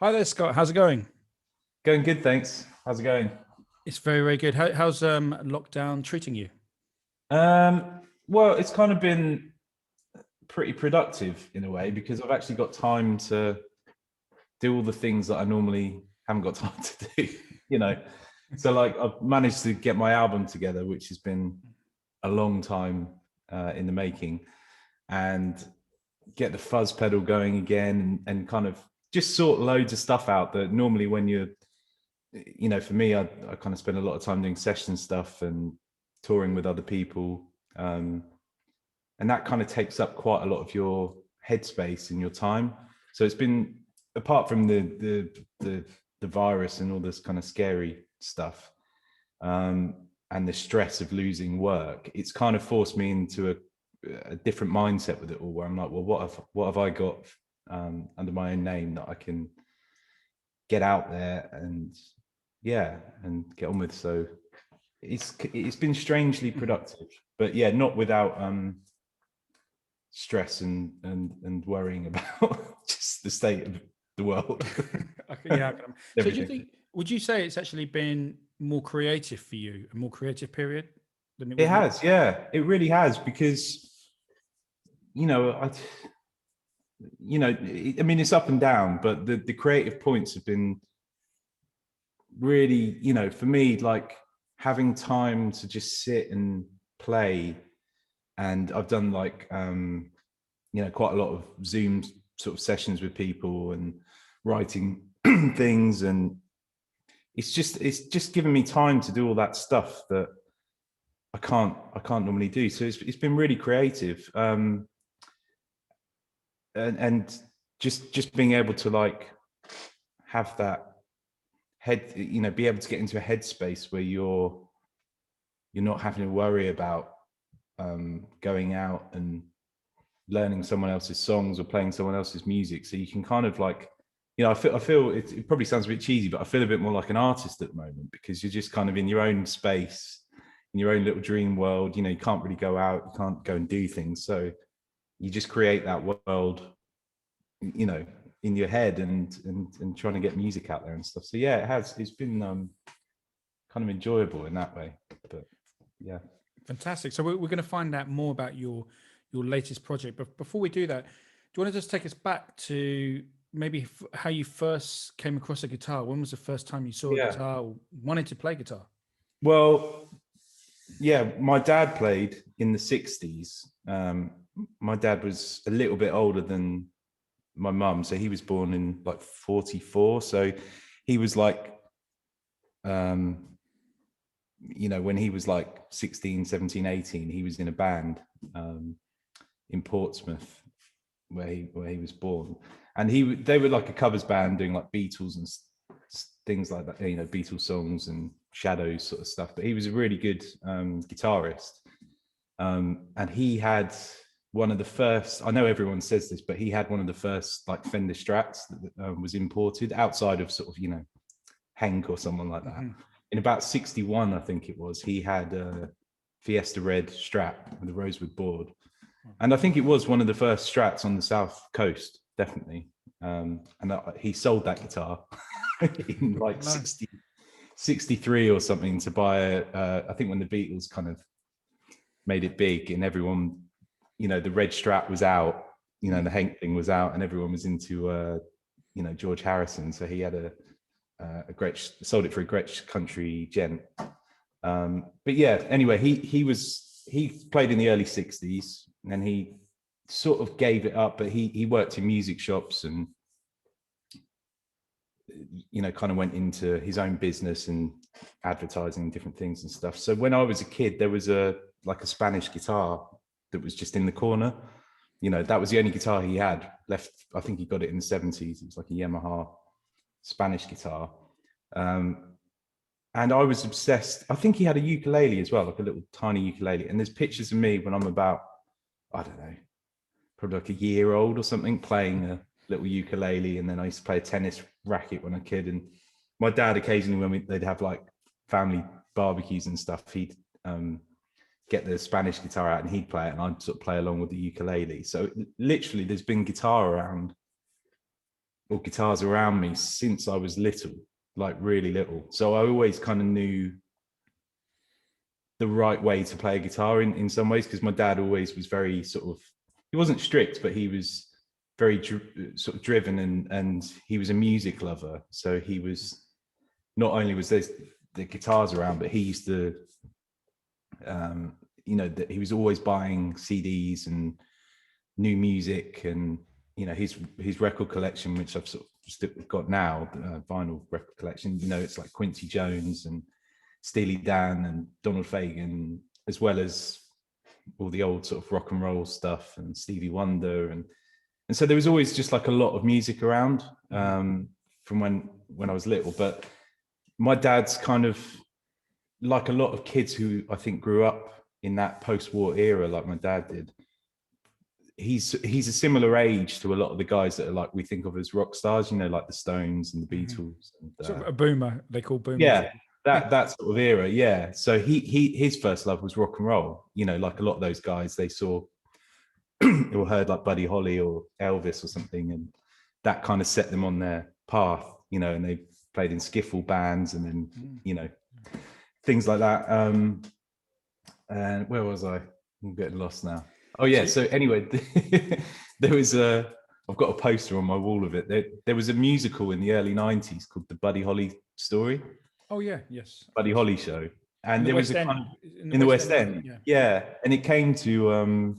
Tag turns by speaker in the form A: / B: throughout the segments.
A: Hi there, Scott. How's it going?
B: Going good, thanks. How's it going?
A: It's very, very good. How's lockdown treating you?
B: Well, it's kind of been pretty productive in a way because I've actually got time to do all the things that I normally haven't got time to do, you know. So like I've managed to get my album together, which has been a long time in the making, and get the fuzz pedal going again and kind of just sort loads of stuff out that normally when you're for me, I kind of spend a lot of time doing session stuff and touring with other people. And that kind of takes up quite a lot of your headspace and your time. So it's been, apart from the virus and all this kind of scary stuff, and the stress of losing work, it's kind of forced me into a different mindset with it all, where I'm like, well, what have I got under my own name that I can get out there and and get on with. So it's been strangely productive, but yeah, not without stress and worrying about just the state of the world.
A: Yeah. So do you
B: Everything.
A: think, would you say it's actually been more creative for you, a more creative period than it
B: It
A: was normal?
B: has, yeah, it really has, because you know I I mean, it's up and down, but the creative points have been really, for me, like having time to just sit and play. And I've done like quite a lot of Zoom sort of sessions with people and writing things, and it's just given me time to do all that stuff that I can't normally do. So it's been really creative, and just being able to like have that head, be able to get into a headspace where you're not having to worry about going out and learning someone else's songs or playing someone else's music. So you can kind of like, I feel it probably sounds a bit cheesy, but I feel a bit more like an artist at the moment, because you're just kind of in your own space, in your own little dream world. You can't really go out, you can't go and do things. So you just create that world, you know, in your head, and trying to get music out there and stuff. So yeah, it's been kind of enjoyable in that way. But yeah.
A: Fantastic. So we're going to find out more about your latest project. But before we do that, do you want to just take us back to maybe how you first came across a guitar? When was the first time you saw a
B: Yeah.
A: guitar or wanted to play guitar?
B: Well, yeah, my dad played in the 60s. My dad was a little bit older than my mum, so he was born in like 44. So he was like, um, when he was like 16, 17, 18, he was in a band in Portsmouth where he was born. And they were like a covers band doing like Beatles and things like that, Beatles songs and Shadows sort of stuff. But he was a really good guitarist. And he had one of the first, I know everyone says this, but he had one of the first like Fender Strats that was imported outside of sort of, Henk or someone like that. In about 61, I think it was, he had a Fiesta Red Strat with a rosewood board. And I think it was one of the first Strats on the South Coast, definitely. And he sold that guitar in like
A: Nice.
B: 63 or something to buy I think when the Beatles kind of made it big, and everyone, the red Strat was out, the Hank thing was out, and everyone was into George Harrison. So he had a great, sold it for a great country gent. But yeah, anyway, he played in the early 60s, and he sort of gave it up, but he worked in music shops and kind of went into his own business and advertising different things and stuff. So when I was a kid, there was a Spanish guitar that was just in the corner. That was the only guitar he had left. I think he got it in the 70s. It was like a Yamaha Spanish guitar. And I was obsessed. I think he had a ukulele as well, like a little tiny ukulele. And there's pictures of me when I'm about, I don't know, probably like a year old or something, playing a little ukulele. And then I used to play a tennis racket when I was a kid. And my dad, occasionally, when they'd have like family barbecues and stuff, he'd get the Spanish guitar out and he'd play it, and I'd sort of play along with the ukulele. So literally, there's been guitar around or guitars around me since I was little, like really little. So I always kind of knew the right way to play a guitar in some ways, because my dad always was very sort of, he wasn't strict, but he was very sort of driven, and he was a music lover. So he was, not only was there the guitars around, but he used to, you know, that he was always buying CDs and new music, and you know, his record collection, which I've sort of still got now, vinyl record collection. You know, it's like Quincy Jones and Steely Dan and Donald Fagen, as well as all the old sort of rock and roll stuff and Stevie Wonder, and so there was always just like a lot of music around from when I was little. But my dad's kind of like a lot of kids who I think grew up in that post-war era, like my dad did. He's a similar age to a lot of the guys that are like we think of as rock stars, you know, like the Stones and the Beatles. And,
A: sort of a boomer, they call boomer.
B: Yeah, that sort of era. Yeah. So his first love was rock and roll. You know, like a lot of those guys, they saw or heard like Buddy Holly or Elvis or something, and that kind of set them on their path. You know, and they played in skiffle bands, and then you know, things like that. And where was I? I'm getting lost now. Oh yeah. So anyway, there was I've got a poster on my wall of it. There was a musical in the early 90s called The Buddy Holly Story.
A: Oh yeah, yes.
B: Buddy Holly Show. And there was a kind of,
A: in the West End.
B: Yeah. And it came to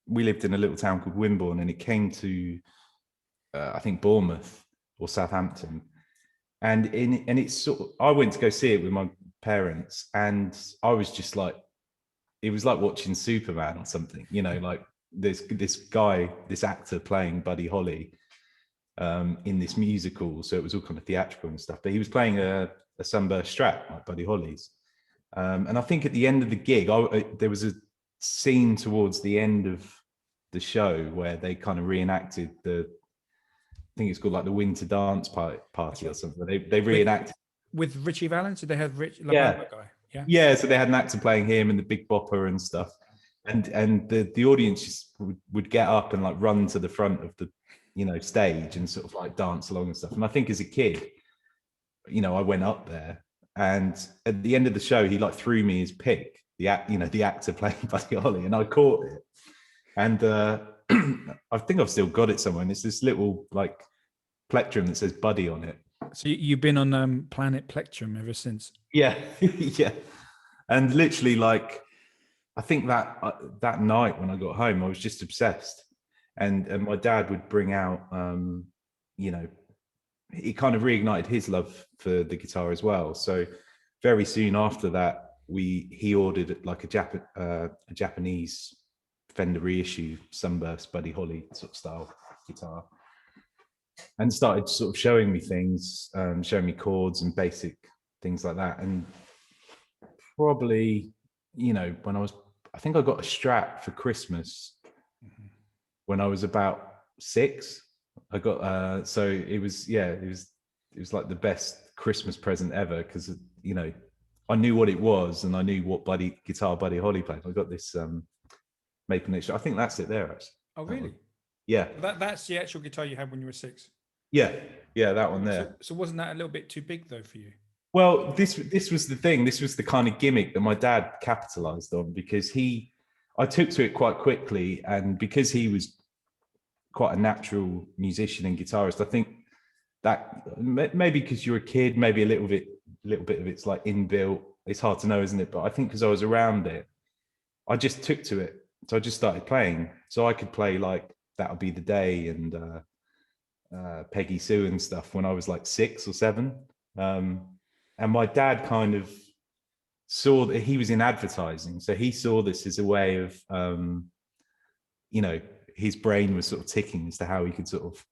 B: we lived in a little town called Wimborne, and it came to I think Bournemouth or Southampton. And it's sort of, I went to go see it with my parents, and I was just like, it was like watching Superman or something, you know, like this guy, this actor playing Buddy Holly in this musical. So it was all kind of theatrical and stuff, but he was playing a Sunburst Strat like Buddy Holly's. And I think at the end of the gig, there was a scene towards the end of the show where they kind of reenacted I think it's called like the Winter Dance Party or something. They reenacted
A: with Richie Valens. Did they have Rich?
B: Yeah.
A: Guy?
B: Yeah. So they had an actor playing him and the Big Bopper and stuff, and the audience just would get up and like run to the front of the, you know, stage and sort of like dance along and stuff. And I think as a kid, you know, I went up there, and at the end of the show, he like threw me his pick, the actor playing Buddy Holly, and I caught it. And I think I've still got it somewhere. And it's this little like plectrum that says Buddy on it.
A: So you've been on Planet Plectrum ever since?
B: Yeah, yeah. And literally, like, I think that night when I got home, I was just obsessed. And my dad would bring out, you know, he kind of reignited his love for the guitar as well. So very soon after that, he ordered like a Japanese Fender reissue Sunburst Buddy Holly sort of style guitar, and started sort of showing me things, showing me chords and basic things like that. And probably, you know, I think I got a Strat for Christmas when I was about 6. I got so it was like the best Christmas present ever, because you know, I knew what it was and I knew what guitar Buddy Holly played. I got this Maple Neck. I think that's it there actually.
A: Oh really?
B: Yeah.
A: That's the actual guitar you had when you were 6.
B: Yeah, that one there.
A: So wasn't that a little bit too big though for you?
B: Well, this was the thing. This was the kind of gimmick that my dad capitalized on, because I took to it quite quickly, and because he was quite a natural musician and guitarist, I think that maybe because you're a kid, maybe a little bit of it's like inbuilt. It's hard to know, isn't it? But I think because I was around it, I just took to it. So I just started playing. So I could play like That'll Be the Day and Peggy Sue and stuff when I was like 6 or 7. And my dad kind of saw that he was in advertising. So he saw this as a way of, you know, his brain was sort of ticking as to how he could sort of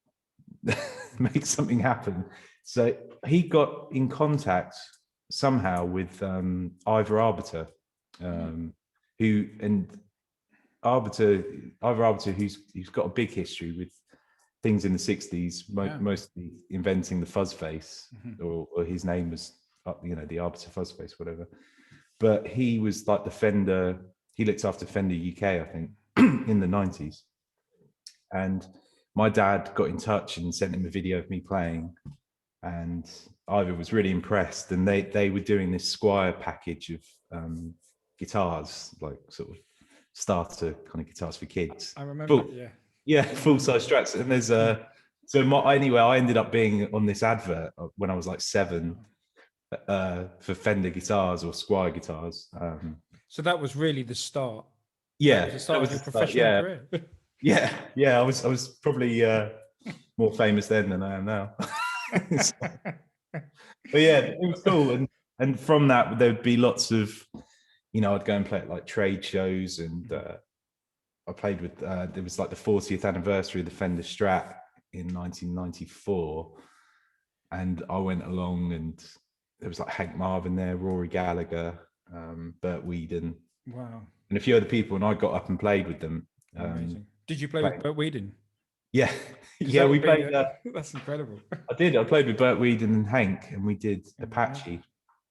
B: make something happen. So he got in contact somehow with Ivor Arbiter, Ivor Arbiter, who's got a big history with things in the 60s, mostly inventing the fuzz face, or his name was, you know, the Arbiter fuzz face, whatever. But he was like the he looked after Fender UK, I think, in the 90s. And my dad got in touch and sent him a video of me playing, and Ivor was really impressed. And they were doing this Squire package of guitars, like sort of starter kind of guitars for kids.
A: I remember,
B: full size Strats. And there's anyway, I ended up being on this advert when I was like 7 for Fender guitars or Squire guitars.
A: So that was really the start.
B: Yeah,
A: that was the start of your professional career.
B: Yeah. I was probably more famous then than I am now. But yeah, it was cool. And from that, there'd be lots of, I'd go and play at like trade shows, and I played with, there was like the 40th anniversary of the Fender Strat in 1994. And I went along, and there was like Hank Marvin there, Rory Gallagher, Bert Whedon.
A: Wow.
B: And a few other people, and I got up and played with them.
A: Amazing. Did you play with Bert Whedon?
B: Yeah. Yeah, we played.
A: That's incredible.
B: I did. I played with Bert Whedon and Hank, and we did Apache,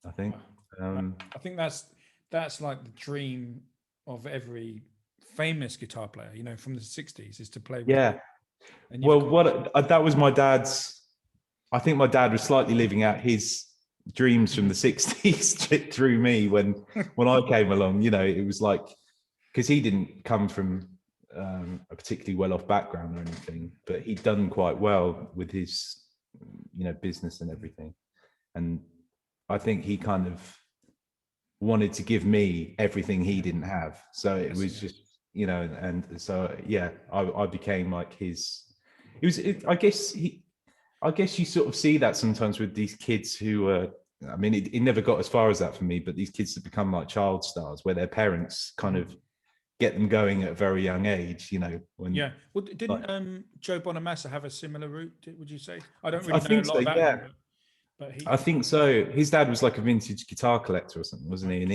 B: I think.
A: I think that's like the dream of every famous guitar player, from the 60s, is to play with.
B: Yeah. Well, that was my dad's. I think my dad was slightly living out his dreams from the 60s through me when I came along. It was like, because he didn't come from a particularly well-off background or anything, but he'd done quite well with his business and everything, and I think he kind of wanted to give me everything he didn't have, so it was just and so I became like his. I guess you sort of see that sometimes with these kids who I mean, it never got as far as that for me, but these kids that become like child stars, where their parents kind of get them going at a very young age, when
A: well, didn't Joe Bonamassa have a similar route, would you say? I don't really know a lot about him, but I think so.
B: His dad was like a vintage guitar collector or something, wasn't he? And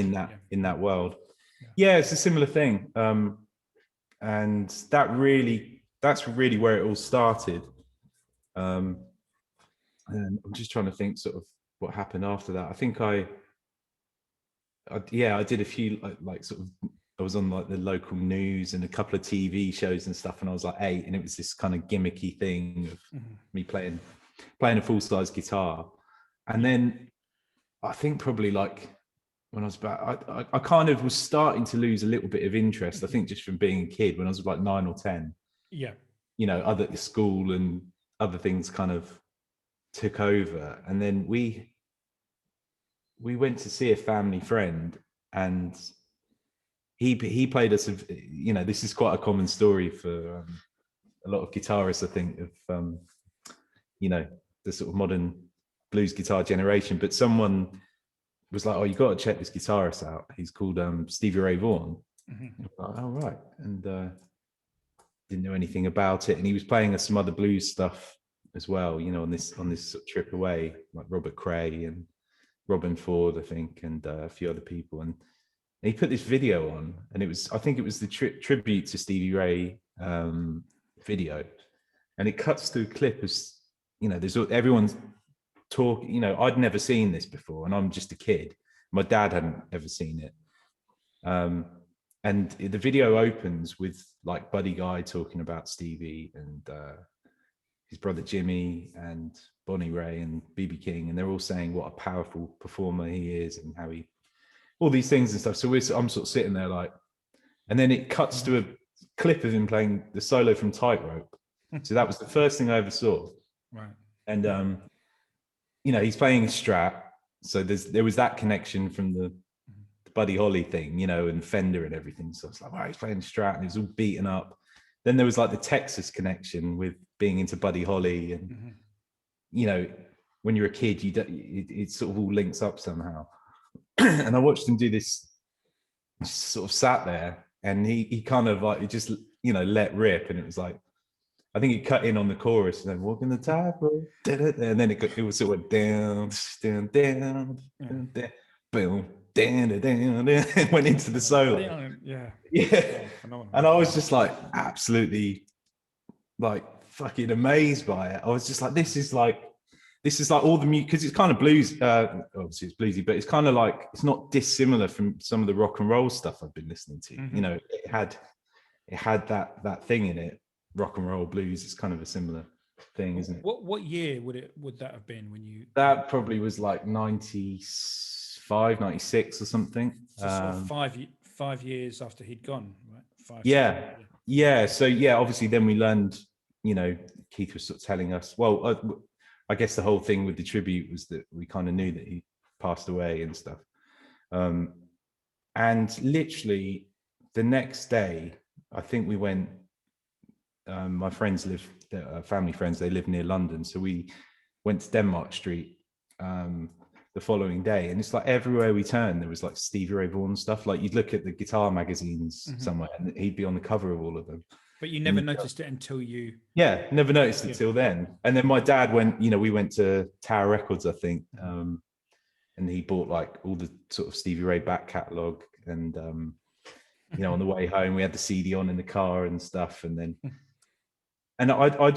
B: in that world, it's a similar thing. And that's really where it all started. And I'm just trying to think sort of what happened after that. I think I did a few like sort of, I was on like the local news and a couple of TV shows and stuff, and I was like 8, and it was this kind of gimmicky thing of me playing a full-size guitar. And then I think probably like when I was about, I kind of was starting to lose a little bit of interest, I think, just from being a kid when I was like 9 or 10. Other school and other things kind of took over. And then we went to see a family friend, and he played us, this is quite a common story for a lot of guitarists, I think, of the sort of modern blues guitar generation. But someone was like, "Oh, you got to check this guitarist out. He's called Stevie Ray Vaughn." Like, "Oh, right." And didn't know anything about it, and he was playing us some other blues stuff as well, on this sort of trip away, like Robert Cray and Robin Ford, I think, and a few other people. And he put this video on, and I think it was the tribute to Stevie Ray video, and it cuts to a clip of, there's everyone's talking. I'd never seen this before, and I'm just a kid. My dad hadn't ever seen it, and the video opens with like Buddy Guy talking about Stevie and his brother Jimmy and Bonnie Ray and BB King, and they're all saying what a powerful performer he is and how he, all these things and stuff. So I'm sort of sitting there like, and then it cuts to a clip of him playing the solo from Tightrope. So that was the first thing I ever saw.
A: Right.
B: And he's playing a Strat, so there was that connection from the Buddy Holly thing, and Fender and everything. So I was like, wow, he's playing Strat, and he was all beaten up. Then there was like the Texas connection with being into Buddy Holly, and when you're a kid, it sort of all links up somehow. And I watched him do this, just sort of sat there, and he kind of like, he just let rip, and it was like, I think he cut in on the chorus and then walking the tightrope, and then it was sort of down, down, down, down, down, boom, down, down, down, and went into the solo.
A: Yeah.
B: And I was just like absolutely like fucking amazed by it. I was just like, this is like all the music, because it's kind of blues. Obviously, it's bluesy, but it's kind of like, it's not dissimilar from some of the rock and roll stuff I've been listening to. It had that thing in it. rock and roll blues. It's kind of a similar thing, isn't it?
A: What year would that have been when you?
B: That probably was like 95, 96 or something.
A: So sort of 5 years after he'd gone, right?
B: Yeah. So yeah, obviously then we learned, you know, Keith was sort of telling us, well, I guess the whole thing with the tribute was that we kind of knew that he passed away and stuff. And literally the next day, I think we went, my friends live, family friends, they live near London. So we went to Denmark Street the following day. And it's like everywhere we turned, there was like Stevie Ray Vaughan stuff. Like you'd look at the guitar magazines somewhere and he'd be on the cover of all of them.
A: But you never noticed it until you...
B: Yeah, never noticed it till then. And then my dad went, you know, we went to Tower Records, I think, and he bought like all the sort of Stevie Ray back catalogue. And, you know, on the way home, we had the CD on in the car and stuff. And then, and I was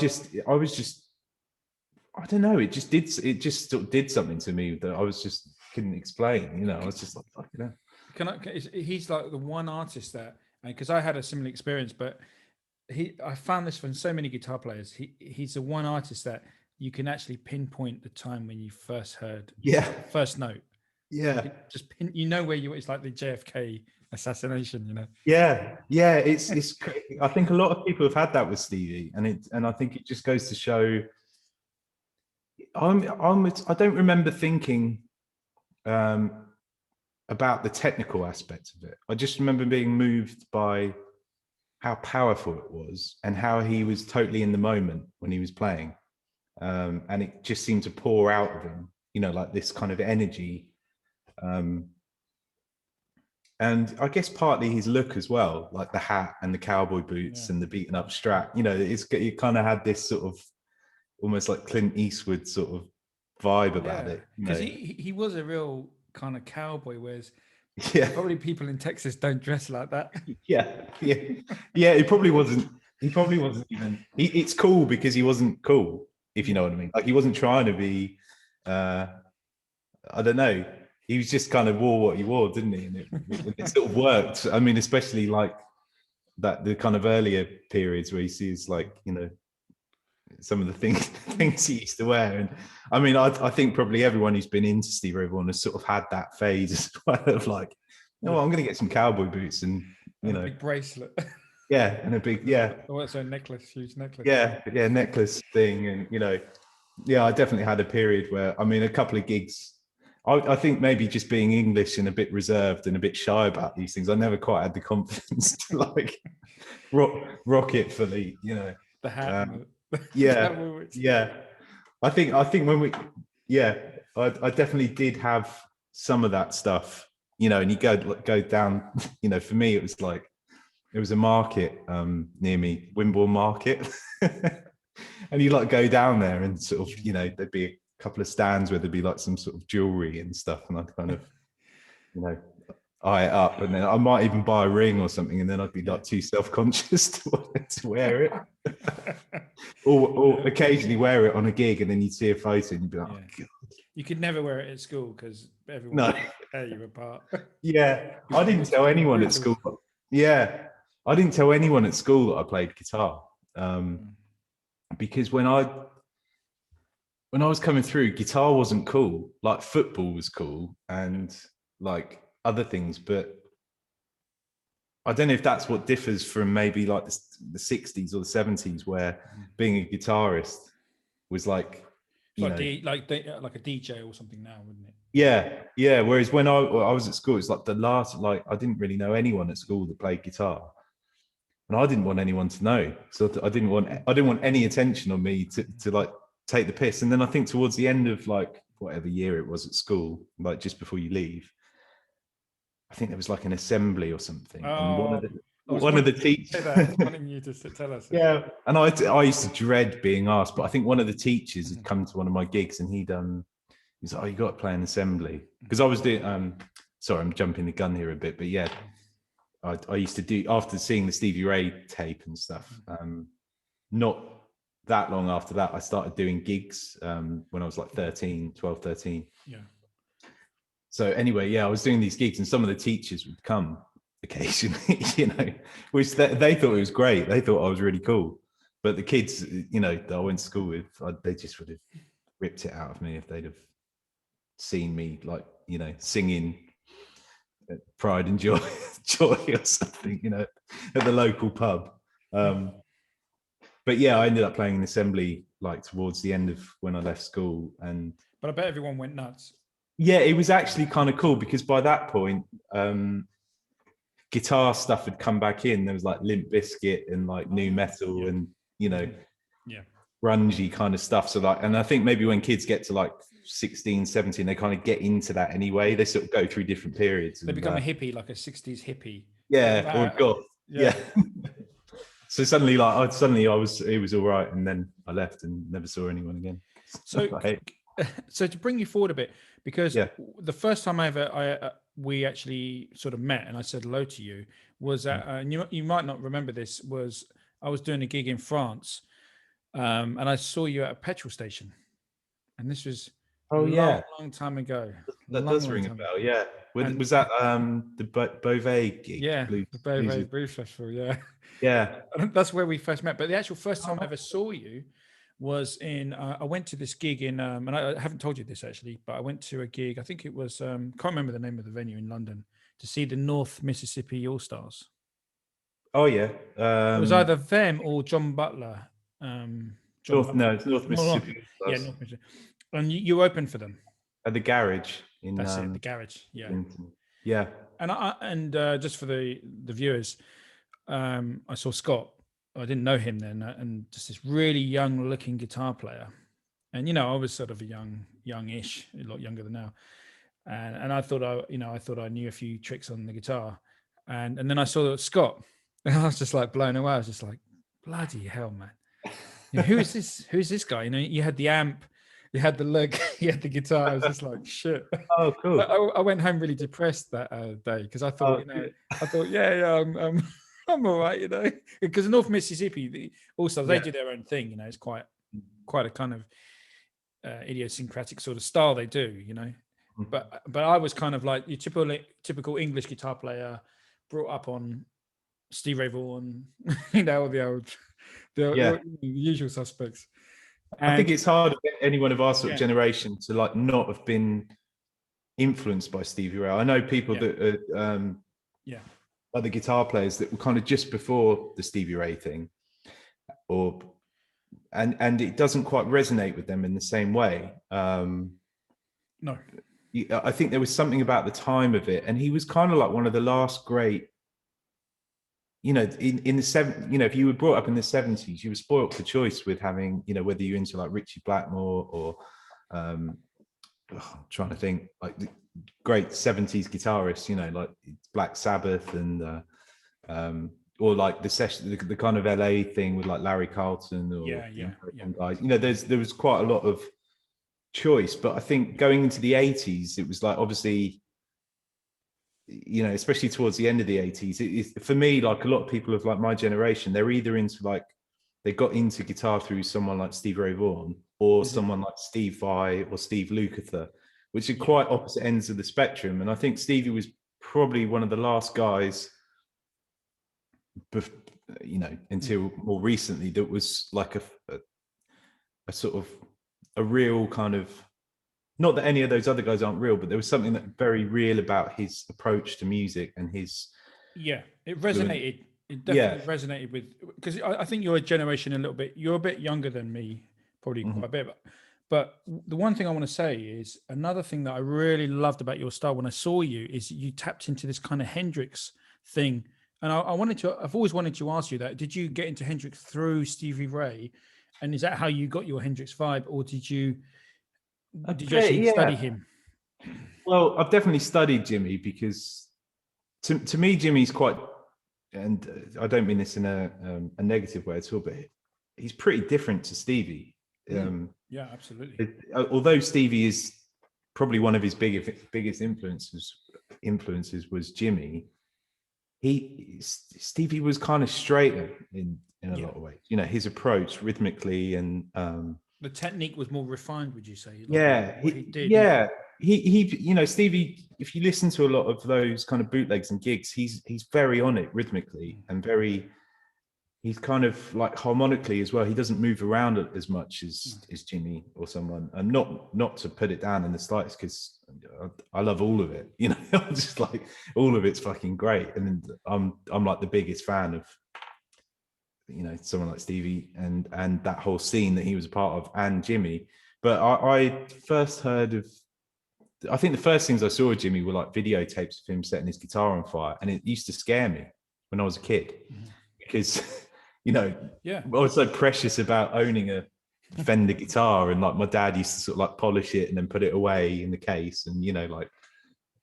B: just, I don't know, it just sort of did something to me that I was just couldn't explain, you know, I was just like, fucking hell.
A: He's like the one artist that, because I had a similar experience, but I found this from so many guitar players. He's the one artist that you can actually pinpoint the time when you first heard first note.
B: Yeah,
A: just you know where it's like the JFK assassination, you know.
B: Yeah, it's I think a lot of people have had that with Stevie, and I think it just goes to show. I don't remember thinking about the technical aspects of it. I just remember being moved by how powerful it was and how he was totally in the moment when he was playing. And it just seemed to pour out of him, you know, like this kind of energy. And I guess partly his look as well, like the hat and the cowboy boots and the beaten up strap, you know, it kind of had this sort of almost like Clint Eastwood sort of vibe about it.
A: Because he was a real kind of cowboy, whereas probably people in Texas don't dress like that. Yeah,
B: he probably wasn't even, it's cool because he wasn't cool, if you know what I mean. Like he wasn't trying to be, I don't know, he was just kind of wore what he wore, didn't he? And it sort of worked. I mean, especially like the kind of earlier periods where he sees like, you know, some of the things he used to wear. And I mean, I think probably everyone who's been into Stevie Ray Vaughan has sort of had that phase as well of like, oh, I'm going to get some cowboy boots and, you know,
A: a big bracelet.
B: Yeah, and a big,
A: Oh, it's a necklace, huge necklace.
B: Yeah, necklace thing. And, you know, I definitely had a period where, I mean, a couple of gigs, I think maybe just being English and a bit reserved and a bit shy about these things, I never quite had the confidence to like rock it fully, you know.
A: The hat.
B: Yeah. I think when we, I definitely did have some of that stuff, you know, and you go down, you know, for me, it was like, there was a market near me, Wimborne Market. And you like go down there and sort of, you know, there'd be a couple of stands where there'd be like some sort of jewelry and stuff. And I'd kind of, you know, eye it up, and then I might even buy a ring or something, and then I'd be like too self-conscious to wear it. or occasionally wear it on a gig, and then you'd see a photo and you'd be like, oh, God.
A: You could never wear it at school because everyone would tear you apart.
B: I didn't tell anyone at school. I didn't tell anyone at school that I played guitar. Because when I was coming through, guitar wasn't cool. Like football was cool and like other things, but I don't know if that's what differs from maybe like the 60s or the 70s, where being a guitarist was like,
A: like a DJ or something now, wouldn't it?
B: Yeah. Whereas when I was at school, it's like I didn't really know anyone at school that played guitar, and I didn't want anyone to know. So I didn't want any attention on me to like take the piss. And then I think towards the end of like whatever year it was at school, like just before you leave, I think there was like an assembly or something. And one of the teachers
A: wanting you to tell us.
B: Yeah, and I used to dread being asked, but I think one of the teachers had come to one of my gigs, and he's like, "Oh, you got to play an assembly," because I was doing. Sorry, I'm jumping the gun here a bit, but yeah, I used to do, after seeing the Stevie Ray tape and stuff. Not that long after that, I started doing gigs when I was like 12, 13.
A: Yeah.
B: So anyway, I was doing these gigs, and some of the teachers would come occasionally, you know, which they thought it was great. They thought I was really cool. But the kids, that I went to school with, they just would have ripped it out of me if they'd have seen me singing Pride and Joy, or something, at the local pub. But yeah, I ended up playing in assembly towards the end of when I left school,
A: but I bet everyone went nuts.
B: Yeah, it was actually kind of cool because by that point, guitar stuff had come back in. There was Limp Bizkit and new metal and grungy kind of stuff. So and I think maybe when kids get to 16, 17, they kind of get into that anyway. They sort of go through different periods.
A: They become a hippie, like a 60s hippie.
B: Yeah, or goth. Yeah. So suddenly, it was all right, and then I left and never saw anyone again.
A: So to bring you forward a bit, because the first time we actually sort of met and I said hello to you was at, and you might not remember this, was I was doing a gig in France, and I saw you at a petrol station, and this was long time ago.
B: That does ring a bell. Yeah, was that the Beauvais gig?
A: Yeah, the Beauvais Blues Festival. Yeah. That's where we first met. But the actual first time I ever saw you was in. I went to this gig in, and I haven't told you this actually, but I went to a gig. I think it was can't remember the name of the venue in London, to see the North Mississippi All Stars.
B: Oh yeah,
A: it was either them or John Butler.
B: It's North Mississippi.
A: Yeah, North Mississippi. And you opened for them
B: at the Garage.
A: That's it, the Garage. Yeah,
B: yeah.
A: And just for the viewers, I saw Scott. I didn't know him then, and just this really young-looking guitar player. And I was sort of a youngish, a lot younger than now. And I thought I knew a few tricks on the guitar. And then I saw Scott, and I was just blown away. I was just like, bloody hell, man! Who is this? Who's this guy? You had the amp. You had the leg, you had the guitar. I was just like, shit.
B: Oh, cool.
A: I went home really depressed that day because I thought, I'm all right, because in North Mississippi, also they do their own thing. It's quite a kind of idiosyncratic sort of style they do. But I was kind of like your typical English guitar player, brought up on Stevie Ray Vaughn, all the usual suspects.
B: I think it's hard for anyone of our sort of generation to not have been influenced by Stevie Ray. I know people that are other guitar players that were kind of just before the Stevie Ray thing, and it doesn't quite resonate with them in the same way.
A: No,
B: I think there was something about the time of it, and he was kind of like one of the last great. In the if you were brought up in the 70s, you were spoilt for choice with having, whether you're into Richie Blackmore or I'm trying to think the great 70s guitarists, like Black Sabbath and or the session, the kind of LA thing with Larry Carlton or guys. There was quite a lot of choice, but I think going into the 80s, it was obviously. Especially towards the end of the 80s, for me, a lot of people of my generation, they're either into they got into guitar through someone like Stevie Ray Vaughan or someone like Steve Vai or Steve Lukather, which are quite opposite ends of the spectrum. And I think Stevie was probably one of the last guys, until more recently, that was a sort of a real kind of. Not that any of those other guys aren't real, but there was something that very real about his approach to music and his.
A: Yeah, it resonated. It definitely resonated with, because I think you're a generation a little bit. You're a bit younger than me, probably quite a bit. But the one thing I want to say is another thing that I really loved about your style when I saw you is you tapped into this kind of Hendrix thing, and I've always wanted to ask you that. Did you get into Hendrix through Stevie Ray, and is that how you got your Hendrix vibe, or did you? Did you actually study him?
B: Well, I've definitely studied Jimmy because to me, Jimmy's quite, and I don't mean this in a negative way at all, but he's pretty different to Stevie.
A: Yeah, absolutely.
B: Although Stevie is probably one of his biggest influences was Jimmy, Stevie was kind of straighter in a lot of ways. His approach rhythmically and
A: the technique was more refined, would you say?
B: He Stevie, if you listen to a lot of those kind of bootlegs and gigs, he's very on it rhythmically and very he's kind of like harmonically as well. He doesn't move around as much as Jimmy or someone. And not to put it down in the slightest, because I love all of it. You know, I'm just like, all of it's fucking great. And I'm like the biggest fan of, you know, someone like Stevie and that whole scene that he was a part of, and Jimmy. But I first heard of, I think the first things I saw of Jimmy were like videotapes of him setting his guitar on fire, and it used to scare me when I was a kid because, you know, I was so precious about owning a Fender guitar, and like my dad used to sort of like polish it and then put it away in the case, and you know, like,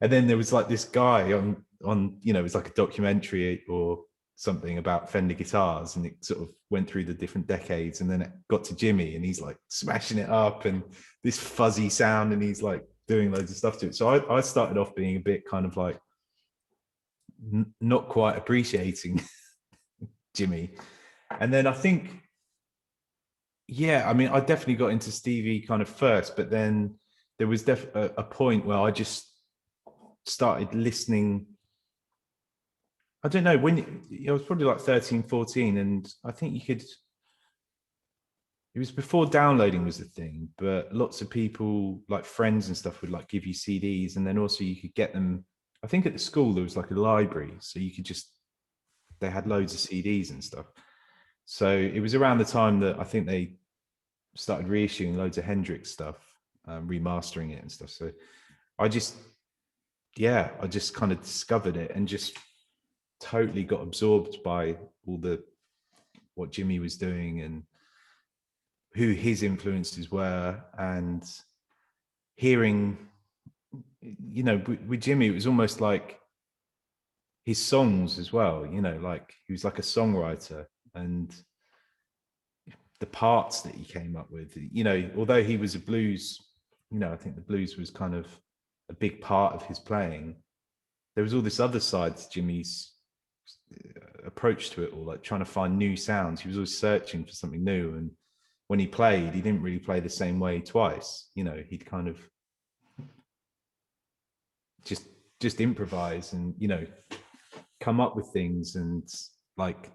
B: and then there was like this guy on you know, it was like a documentary or something about Fender guitars, and it sort of went through the different decades, and then it got to Jimmy, and he's like smashing it up and this fuzzy sound, and he's like doing loads of stuff to it. So I started off being a bit kind of like not quite appreciating Jimmy, and then I think, yeah, I mean, I definitely got into Stevie kind of first, but then there was a point where I just started listening. I don't know, when I was probably like 13, 14, and I think you could, it was before downloading was a thing, but lots of people, like friends and stuff, would like give you CDs, and then also you could get them. I think at the school there was like a library, so you could just, they had loads of CDs and stuff. So it was around the time that I think they started reissuing loads of Hendrix stuff, remastering it and stuff. So I just kind of discovered it and just totally got absorbed by all what Jimmy was doing and who his influences were, and hearing, you know, with Jimmy, it was almost like his songs as well, you know, like he was like a songwriter, and the parts that he came up with, you know, although he was a blues, you know, I think the blues was kind of a big part of his playing, there was all this other side to Jimmy's approach to it all, like trying to find new sounds. He was always searching for something new, and when he played, he didn't really play the same way twice. You know, he'd kind of just improvise and, you know, come up with things, and like,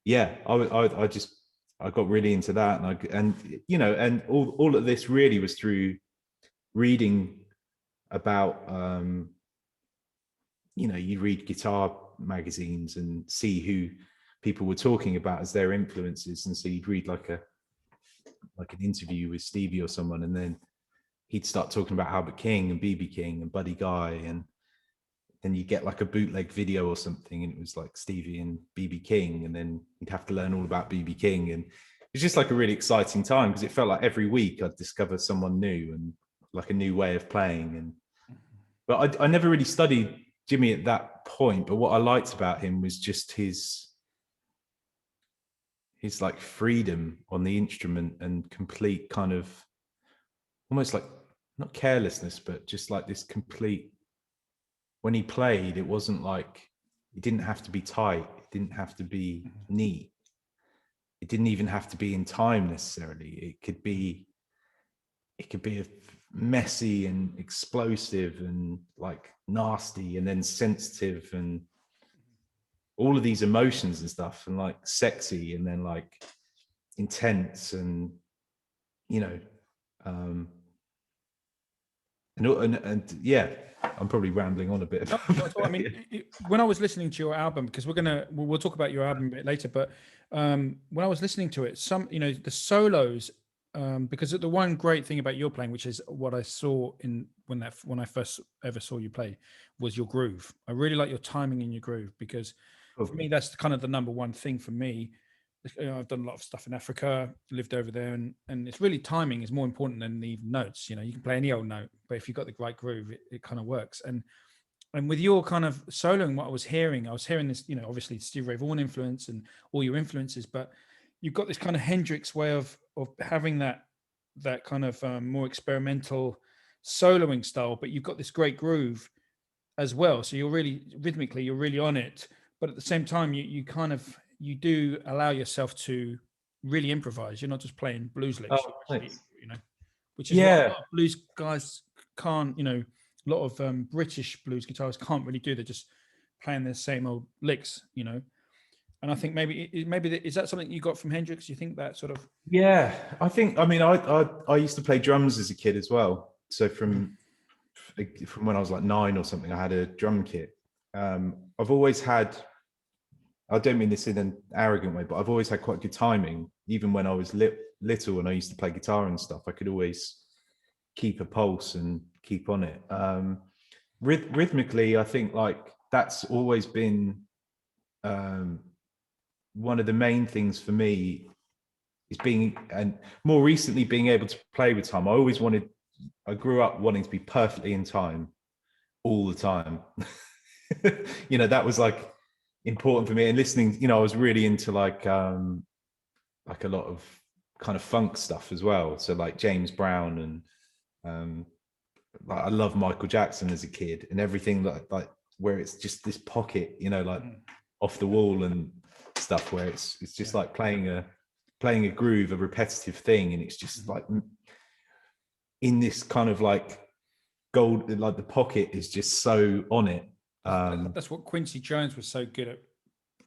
B: yeah, I got really into that, and you know, and all of this really was through reading about, you know, you read guitar magazines and see who people were talking about as their influences, and so you'd read like an interview with Stevie or someone, and then he'd start talking about Albert King and BB King and Buddy Guy, and then you get like a bootleg video or something, and it was like Stevie and BB King, and then you'd have to learn all about BB King, and it was just like a really exciting time, because it felt like every week I'd discover someone new and like a new way of playing. And but I never really studied Jimmy at that point, but what I liked about him was just his like freedom on the instrument, and complete kind of almost like, not carelessness, but just like this complete, when he played, it wasn't like, it didn't have to be tight, it didn't have to be neat, it didn't even have to be in time necessarily. It could be a messy and explosive and like nasty, and then sensitive, and all of these emotions and stuff, and like sexy, and then like intense, and you know, and yeah, I'm probably rambling on a bit.
A: I mean, when I was listening to your album, because we'll talk about your album a bit later, but when I was listening to it, you know, the solos, because the one great thing about your playing, which is what I saw when I first ever saw you play, was your groove. I really like your timing in your groove, because for me, that's kind of the number one thing for me. You know, I've done a lot of stuff in Africa, lived over there, and it's really, timing is more important than the notes. You know, you can play any old note, but if you've got the right groove, it kind of works. And with your kind of soloing, what I was hearing this, you know, obviously Stevie Ray Vaughan influence and all your influences, but you've got this kind of Hendrix way of having that kind of more experimental soloing style, but you've got this great groove as well. So you're really rhythmically, you're really on it, but at the same time, you do allow yourself to really improvise. You're not just playing blues licks, you know, which is what a lot of blues guys can't, you know, a lot of British blues guitarists can't really do. They're just playing the same old licks, you know. And I think maybe is that something you got from Hendrix? You think that sort of?
B: Yeah, I think. I mean, I used to play drums as a kid as well. So from when I was like 9 or something, I had a drum kit. I've always had. I don't mean this in an arrogant way, but I've always had quite good timing. Even when I was little and I used to play guitar and stuff, I could always keep a pulse and keep on it. Rhythmically, I think like that's always been one of the main things for me is being, and more recently being able to play with time. I grew up wanting to be perfectly in time all the time. That was like important for me. And listening, I was really into like a lot of kind of funk stuff as well. So like James Brown and like I love Michael Jackson as a kid, and everything like where it's just this pocket, like off the wall and stuff, where it's just like playing a groove, a repetitive thing, and it's just like in this kind of like gold, like the pocket is just so on it.
A: That's what Quincy Jones was so good at,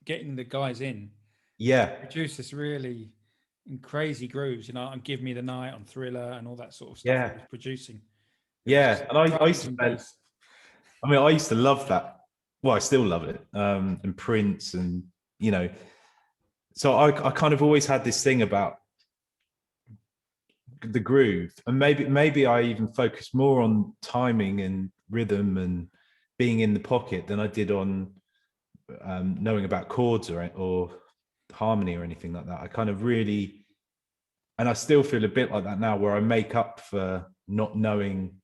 A: getting the guys in.
B: Yeah,
A: produce this really crazy grooves, and Give Me the Night on Thriller and all that sort of stuff.
B: Yeah,
A: he was producing.
B: Yeah, and I used to. I used to love that. Well, I still love it. And Prince, and so I kind of always had this thing about the groove, and maybe I even focused more on timing and rhythm and being in the pocket than I did on knowing about chords or harmony or anything like that. I kind of really, and I still feel a bit like that now, where I make up for not knowing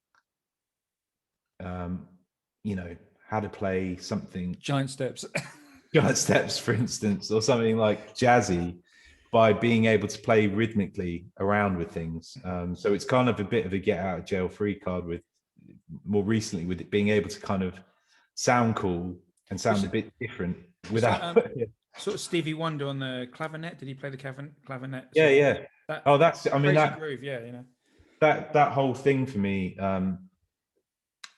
B: how to play something,
A: giant steps,
B: for instance, or something like jazzy, by being able to play rhythmically around with things. So it's kind of a bit of a get out of jail free card with more recently, with it being able to kind of sound cool and sound a bit different without
A: sort of Stevie Wonder on the clavinet. Did he play the clavinet?
B: Yeah. That's that
A: groove. Yeah,
B: that whole thing for me.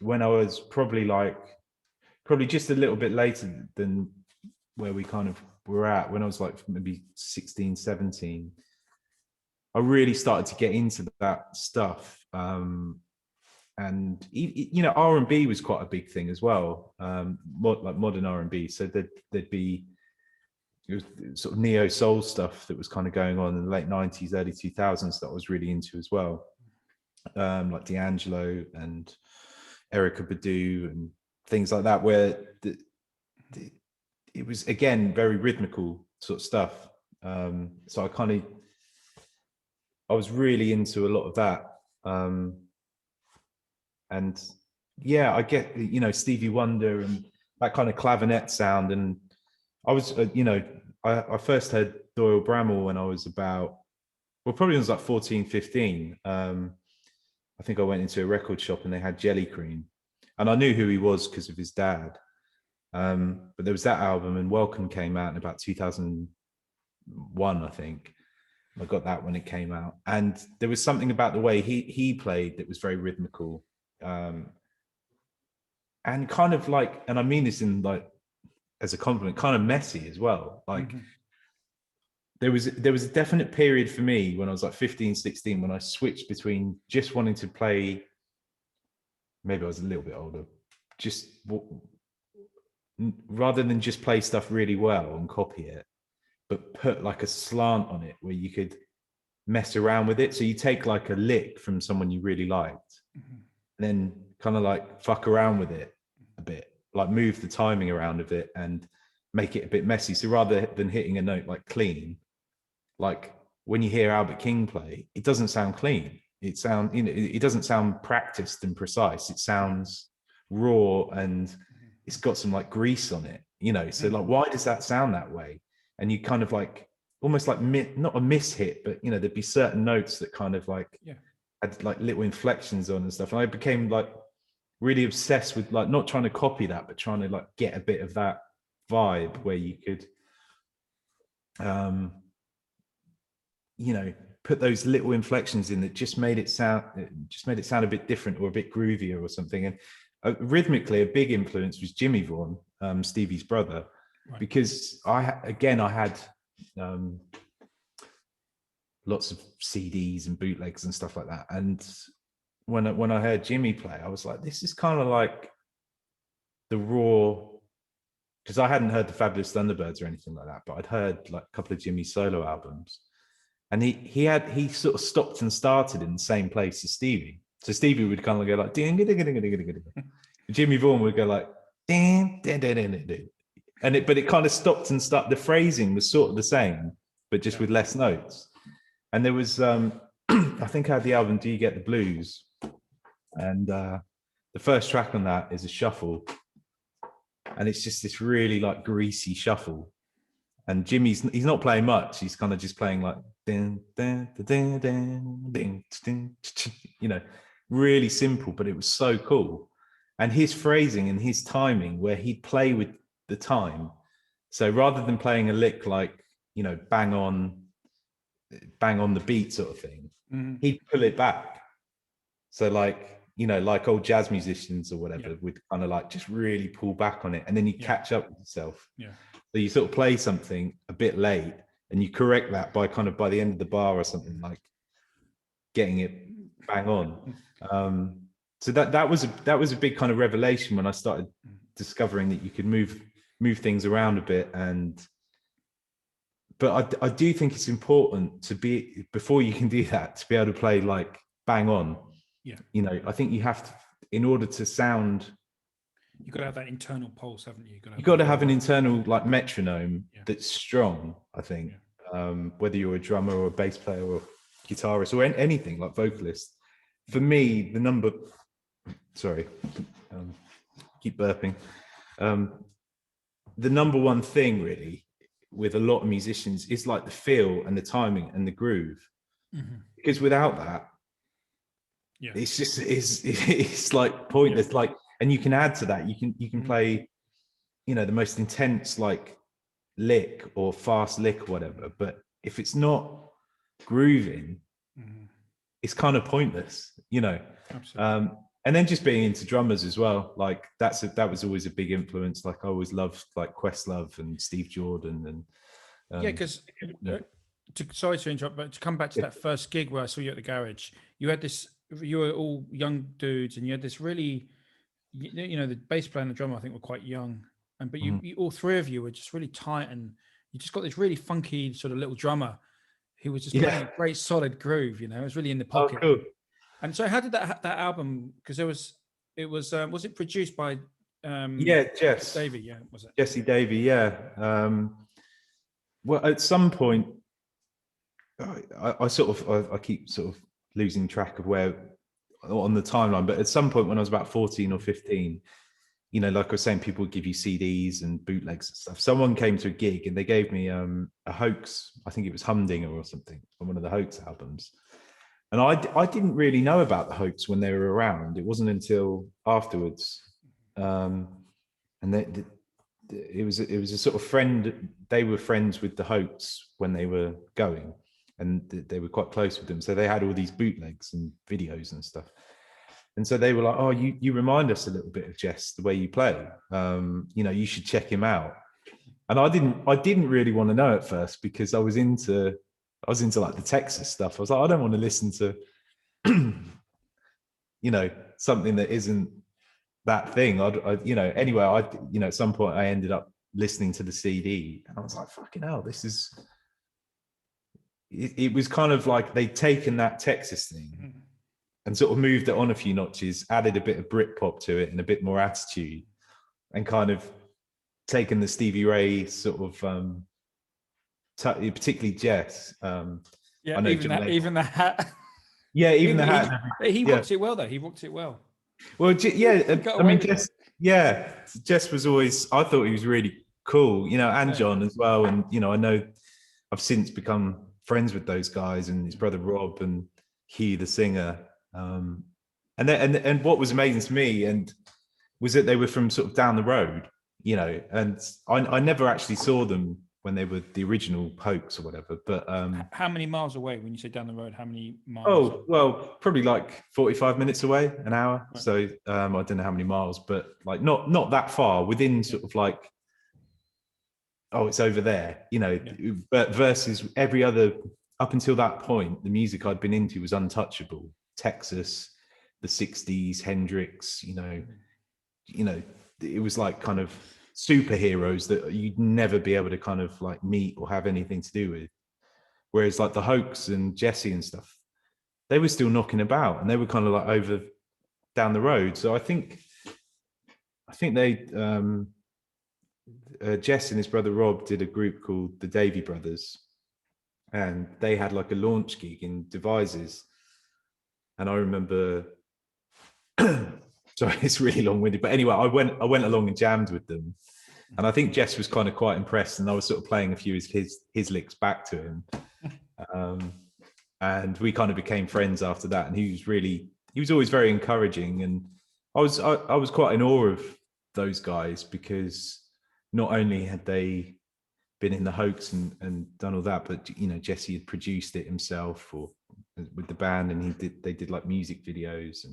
B: When I was probably just a little bit later than where we kind of were at, when I was like maybe 16, 17, I really started to get into that stuff. And R&B was quite a big thing as well, like modern R&B. So there'd be, it was sort of neo soul stuff that was kind of going on in the late 90s, early 2000s that I was really into as well, like D'Angelo and Erykah Badu and things like that, where it was again very rhythmical sort of stuff. So I was really into a lot of that. And yeah, I get Stevie Wonder and that kind of clavinet sound. And I was I first heard Doyle Bramall when I was about, well, probably when I was like 14, 15. I think I went into a record shop and they had Jelly Cream, and I knew who he was because of his dad. But there was that album, and Welcome came out in about 2001, I think. I got that when it came out, and there was something about the way he played that was very rhythmical, and kind of like, and I mean this in like as a compliment, kind of messy as well. Like there was a definite period for me when I was like 15, 16, when I switched between just wanting to play, maybe I was a little bit older, just rather than just play stuff really well and copy it, but put like a slant on it where you could mess around with it. So you take like a lick from someone you really liked, and then kind of like fuck around with it a bit, like move the timing around of it and make it a bit messy. So rather than hitting a note like clean, like when you hear Albert King play, it doesn't sound clean. It doesn't sound practiced and precise. It sounds raw, and it's got some like grease on it, so like, why does that sound that way? And you kind of like almost like not a mishit, but there'd be certain notes that kind of like had like little inflections on and stuff. And I became like really obsessed with like not trying to copy that, but trying to like get a bit of that vibe where you could put those little inflections in that just made it sound a bit different or a bit groovier or something. And rhythmically, a big influence was Jimmy Vaughn, Stevie's brother. because I had lots of CDs and bootlegs and stuff like that. And when I heard Jimmy play, I was like, this is kind of like the raw, because I hadn't heard the Fabulous Thunderbirds or anything like that, but I'd heard like a couple of Jimmy's solo albums. And he sort of stopped and started in the same place as Stevie. So Stevie would kind of go like, ding, ding, ding, ding, ding, ding. Jimmy Vaughn would go like, ding, ding, ding, ding, ding. But it kind of stopped and started. The phrasing was sort of the same, but just with less notes. And there was, I think I had the album Do You Get the Blues? And the first track on that is a shuffle. And it's just this really like greasy shuffle. And he's not playing much. He's kind of just playing like, ding, ding, ding, ding, ding, ding, you know, really simple, but it was so cool. And his phrasing and his timing, where he'd play with the time. So rather than playing a lick like, you know, bang on the beat sort of thing, he'd pull it back. So like, you know, like old jazz musicians or whatever would kind of like just really pull back on it, and then you catch up with yourself. So you sort of play something a bit late and you correct that by the end of the bar or something, like getting it bang on. So that was a big kind of revelation when I started discovering that you could move things around a bit. But I do think it's important to be, before you can do that, to be able to play like bang on. You know, I think you have to, in order to sound,
A: you've got to have that internal pulse, haven't you?
B: You've got to have an internal like metronome that's strong, I think. Whether you're a drummer or a bass player or guitarist or anything like vocalist. For me, keep burping. The number one thing really with a lot of musicians is like the feel and the timing and the groove. Because without that, it's like pointless. Like, and you can add to that. You can play, you know, the most intense like lick or fast lick or whatever, but if it's not grooving, it's kind of pointless, you know. Absolutely. And then just being into drummers as well, like that was always a big influence. Like I always loved like Questlove and Steve Jordan and
A: because sorry to interrupt, but to come back to that first gig where I saw you at the garage, you were all young dudes, and you had this really, you know, the bass player and the drummer I think were quite young, but you all three of you were just really tight, and you just got this really funky sort of little drummer who was just playing a great solid groove, you know. It was really in the pocket.
B: Oh, cool.
A: And so how did that album, because was it produced by
B: Jess
A: Davey, was it
B: Jesse Davey? Well, at some point I keep sort of losing track of where on the timeline, but at some point when I was about 14 or 15, you know, like I was saying, people would give you CDs and bootlegs and stuff. Someone came to a gig and they gave me a Hoax, I think it was Humdinger or something, on one of the Hoax albums. And I didn't really know about the Hoax when they were around. It wasn't until afterwards. And it was a sort of friend. They were friends with the Hoax when they were going, and they were quite close with them. So they had all these bootlegs and videos and stuff. And so they were like, "Oh, you remind us a little bit of Jess, the way you play. You know, you should check him out." And I didn't really want to know at first, because I was into like the Texas stuff. I was like, I don't want to listen to, you know, something that isn't that thing. Anyway, at some point I ended up listening to the CD, and I was like, fucking hell, this is. It was kind of like they'd taken that Texas thing and sort of moved it on a few notches, added a bit of Britpop to it and a bit more attitude, and kind of taken the Stevie Ray sort of, particularly Jess. I know
A: even the hat.
B: Yeah, even the hat.
A: He rocked it well, though. He rocked it well.
B: Well, I mean, Jess was always. I thought he was really cool, you know, and John as well. And you know, I know I've since become friends with those guys and his brother Rob and Hugh, the singer. And what was amazing to me was that they were from sort of down the road, you know, and I never actually saw them when they were the original Hoax or whatever. But
A: how many miles away? When you say down the road, how many miles?
B: Oh, well, probably like 45 minutes away, an hour. Right. So I don't know how many miles, but like not that far, within sort of like oh, it's over there, you know.
A: Yeah.
B: But versus every other, up until that point, the music I'd been into was untouchable. Texas, the 60s, Hendrix, you know, it was like kind of superheroes that you'd never be able to kind of like meet or have anything to do with. Whereas like the Hoax and Jesse and stuff, they were still knocking about and they were kind of like over down the road. So I think they, Jess and his brother Rob did a group called the Davy Brothers, and they had like a launch gig in Devizes. And I remember, sorry, it's really long-winded, but anyway, I went along and jammed with them, and I think Jess was kind of quite impressed, and I was sort of playing a few of his licks back to him, and we kind of became friends after that. And he was always very encouraging, and I was quite in awe of those guys, because not only had they been in the Hoax and done all that, but you know, Jesse had produced it himself or with the band, and they did like music videos,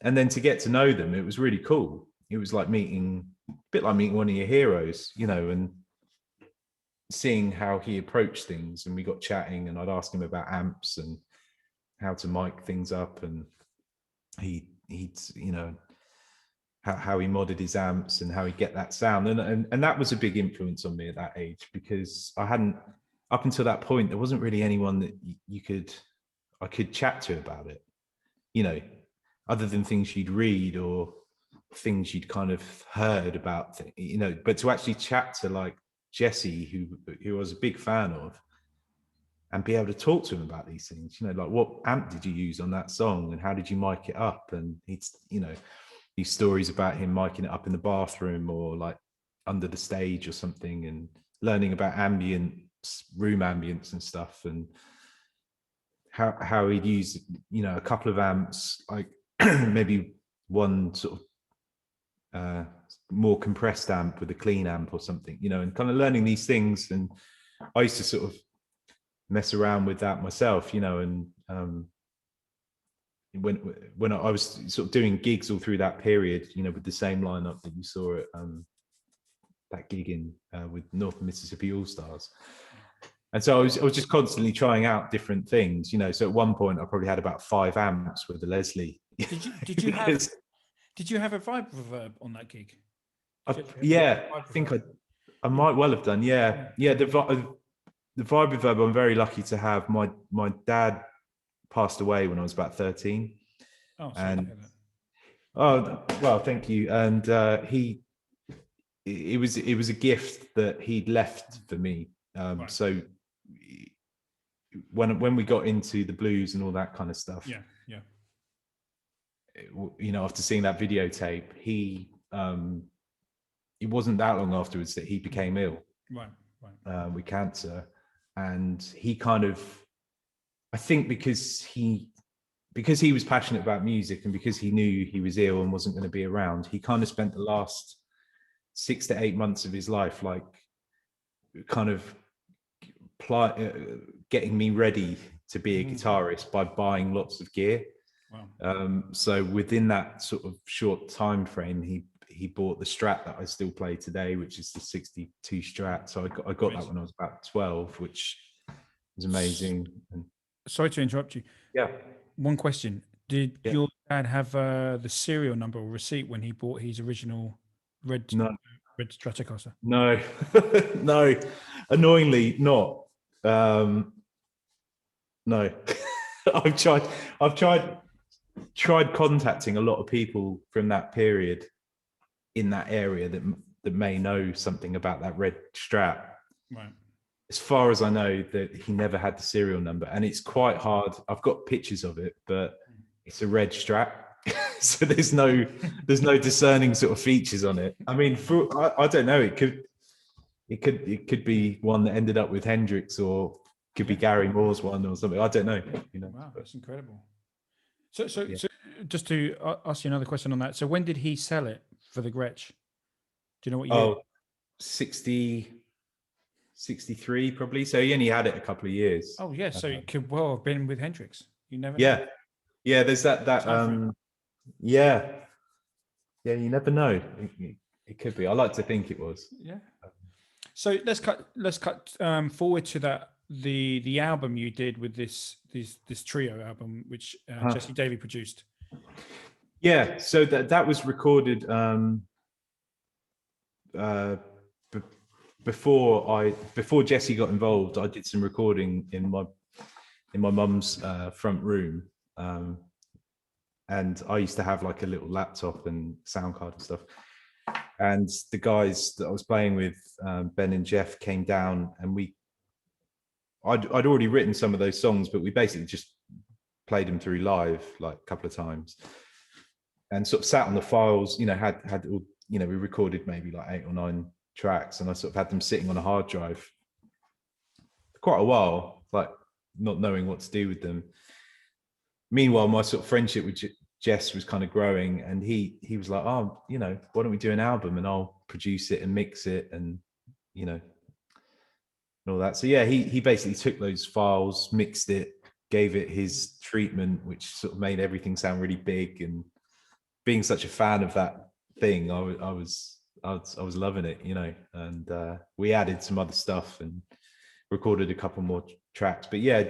B: and then to get to know them, it was really cool. It was like a bit like meeting one of your heroes, you know, and seeing how he approached things. And we got chatting, and I'd ask him about amps and how to mic things up, and he'd you know, how he modded his amps and how he'd get that sound, and that was a big influence on me at that age, because I hadn't, up until that point, there wasn't really anyone that I could chat to about it, you know, other than things you'd read or things you'd kind of heard about, you know. But to actually chat to like Jesse, who I was a big fan of, and be able to talk to him about these things, you know, like what amp did you use on that song and how did you mic it up? And he's, you know, these stories about him micing it up in the bathroom or like under the stage or something, and learning about room ambience and stuff, and how he'd use, you know, a couple of amps, like maybe one sort of more compressed amp with a clean amp or something, you know, and kind of learning these things. And I used to sort of mess around with that myself, you know, and when I was sort of doing gigs all through that period, you know, with the same lineup that you saw at that gig in with North Mississippi All Stars. And so I was just constantly trying out different things, you know. So at one point I probably had about 5 amps with the Leslie.
A: Did you have a vibe reverb on that gig?
B: Yeah, I think I might well have done. Yeah. The vibe reverb I'm very lucky to have. My dad passed away when I was about 13.
A: Oh,
B: well, thank you. And it was a gift that he'd left for me. Right. So when we got into the blues and all that kind of stuff, you know, after seeing that videotape, it wasn't that long afterwards that he became ill, with cancer. And he kind of, I think because he was passionate about music, and because he knew he was ill and wasn't going to be around, he kind of spent the last 6 to 8 months of his life like kind of getting me ready to be a guitarist by buying lots of gear. Wow. So within that sort of short time frame, he bought the Strat that I still play today, which is the 62 Strat. So I got that when I was about 12, which was amazing. And
A: sorry to interrupt you.
B: Yeah.
A: One question. Did your dad have the serial number or receipt when he bought his original red Stratocaster?
B: No. No. Annoyingly not. No. I've tried contacting a lot of people from that period in that area that may know something about that red Strat.
A: Right.
B: As far as I know, that he never had the serial number, and it's quite hard. I've got pictures of it, but it's a red Strat, so there's no discerning sort of features on it. I mean, I don't know. It could be one that ended up with Hendrix, or could be Gary Moore's one or something. I don't know. You know.
A: Wow, that's incredible. So just to ask you another question on that. So when did he sell it for the Gretsch? Do you know what year?
B: 63 probably. So he only had it a couple of years.
A: Oh yeah, so it could well have been with Hendrix. You never
B: know. Yeah, there's that you never know. It could be. I like to think it was.
A: Yeah. So let's cut forward to that the album you did with this trio album, which Jesse Davey produced.
B: Yeah, so that was recorded before Jesse got involved. I did some recording in my mum's front room, and I used to have like a little laptop and sound card and stuff. And the guys that I was playing with, Ben and Jeff, came down, and I'd already written some of those songs, but we basically just played them through live like a couple of times, and sort of sat on the files. Had we recorded maybe like 8 or 9 tracks, and I sort of had them sitting on a hard drive for quite a while, like not knowing what to do with them. Meanwhile, my sort of friendship with Jess was kind of growing, and he was like, oh, why don't we do an album, and I'll produce it and mix it, and and all that. So yeah, he basically took those files, mixed it, gave it his treatment, which sort of made everything sound really big. And being such a fan of that thing, I was loving it, and we added some other stuff and recorded a couple more tracks. But yeah,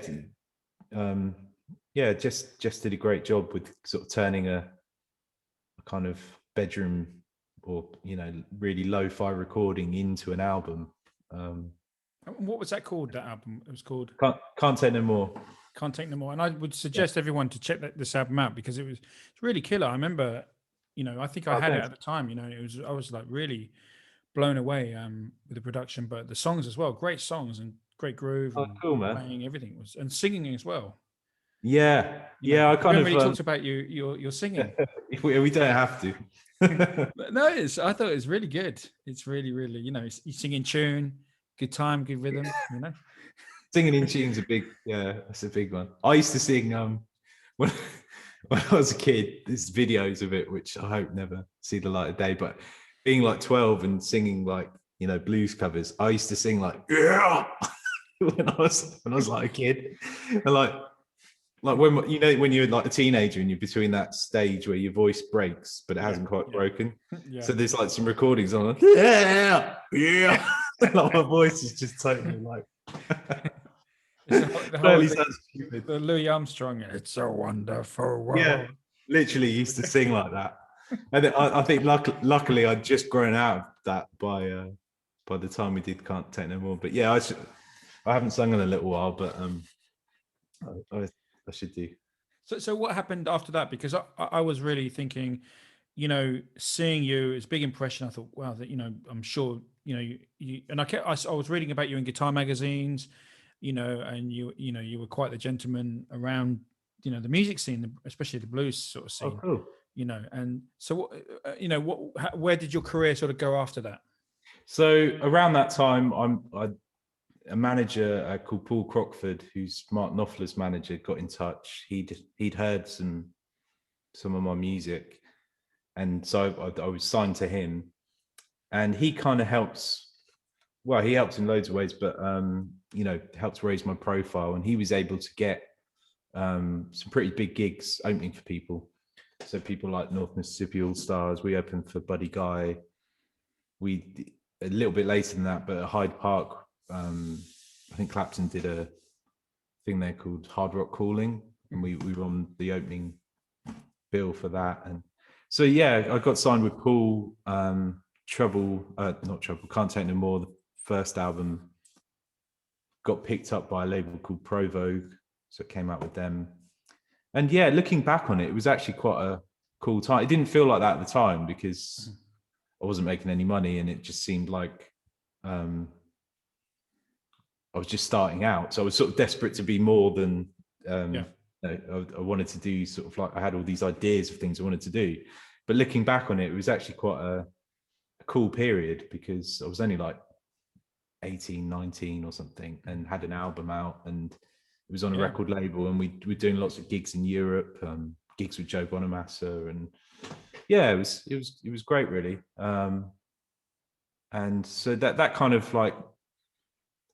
B: just did a great job with sort of turning a kind of bedroom or really lo-fi recording into an album.
A: What was that called? That album? It was called
B: Can't Take No More.
A: Can't Take No More. And I would suggest everyone to check this album out, because it's really killer. I remember, I think I had it at the time. I was like really blown away with the production, but the songs as well. Great songs and great groove.
B: Oh,
A: and
B: cool, man.
A: Playing, everything was, and singing as well.
B: Yeah, I kind of
A: really talked about your singing.
B: We don't have to.
A: No, I thought it was really good. It's really, really, you sing in tune, good time, good rhythm.
B: Singing in tune's that's a big one. I used to sing when I was a kid. There's videos of it which I hope never see the light of day. But being like 12 and singing like blues covers, I used to sing like when I was like a kid, and like when when you're like a teenager and you're between that stage where your voice breaks but it hasn't quite broken. So there's like some recordings on like like my voice is just totally like
A: the Louis Armstrong. It's a wonderful world.
B: Yeah, literally used to sing like that. And I think luckily I'd just grown out of that by the time we did Can't Take No More. But yeah, I haven't sung in a little while, but I should do.
A: So what happened after that? Because I was really thinking, seeing you, it's a big impression. I thought, wow, that I'm sure you and I was reading about you in guitar magazines, and you were quite the gentleman around the music scene, especially the blues sort of scene.
B: Oh, cool.
A: And so where did your career sort of go after that?
B: So around that time, a manager called Paul Crockford, who's Mark Knopfler's manager, got in touch. He'd heard some of my music, and so I was signed to him. And he kind of helps. Well, he helped in loads of ways, but helped raise my profile. And he was able to get some pretty big gigs opening for people. So people like North Mississippi All Stars. We opened for Buddy Guy. We a little bit later than that, but at Hyde Park. I think Clapton did a thing there called Hard Rock Calling, and we were on the opening bill for that. And so yeah, I got signed with Paul. Not Trouble, Can't Take No More, the first album, got picked up by a label called Pro Vogue, so it came out with them. And yeah, looking back on it, it was actually quite a cool time. It didn't feel like that at the time because I wasn't making any money, and it just seemed like I was just starting out. So I was sort of desperate to be more than I wanted to do. Sort of like I had all these ideas of things I wanted to do, but looking back on it, it was actually quite a cool period because I was only like 18, 19 or something, and had an album out, and it was on a record label, and we were doing lots of gigs in Europe, gigs with Joe Bonamassa, and yeah, it was great, really. And so that kind of like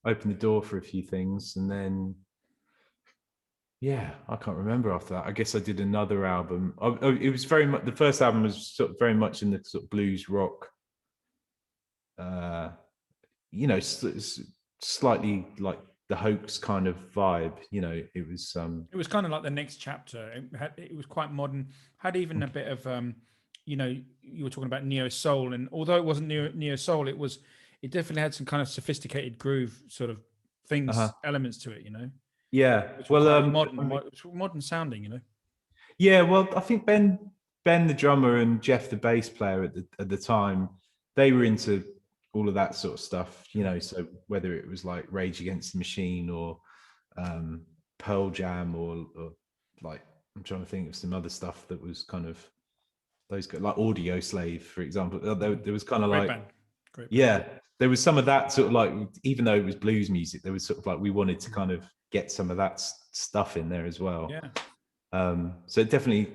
B: opened the door for a few things, and then I can't remember after that. I guess I did another album. It was very much, the first album was sort of very much in the sort of blues rock you know, slightly like the Hoax kind of vibe. You know, it was
A: kind of like the next chapter. It was quite modern. Had even a bit of you know, you were talking about neo soul, and although it wasn't neo soul, it definitely had some kind of sophisticated groove sort of things, elements to it. You know,
B: yeah.
A: which were
B: Well,
A: quite modern sounding. You know.
B: yeah. Well, I think Ben the drummer and Jeff the bass player at the time, they were into all of that sort of stuff. You know, so whether it was like Rage Against the Machine or Pearl Jam or like, I'm trying to think of some other stuff that was kind of those guys, like Audio Slave, for example. There was kind of
A: Great
B: like
A: band. Great band.
B: yeah, there was some of that sort of like, even though it was blues music, there was sort of like we wanted to kind of get some of that stuff in there as well.
A: Yeah.
B: So it definitely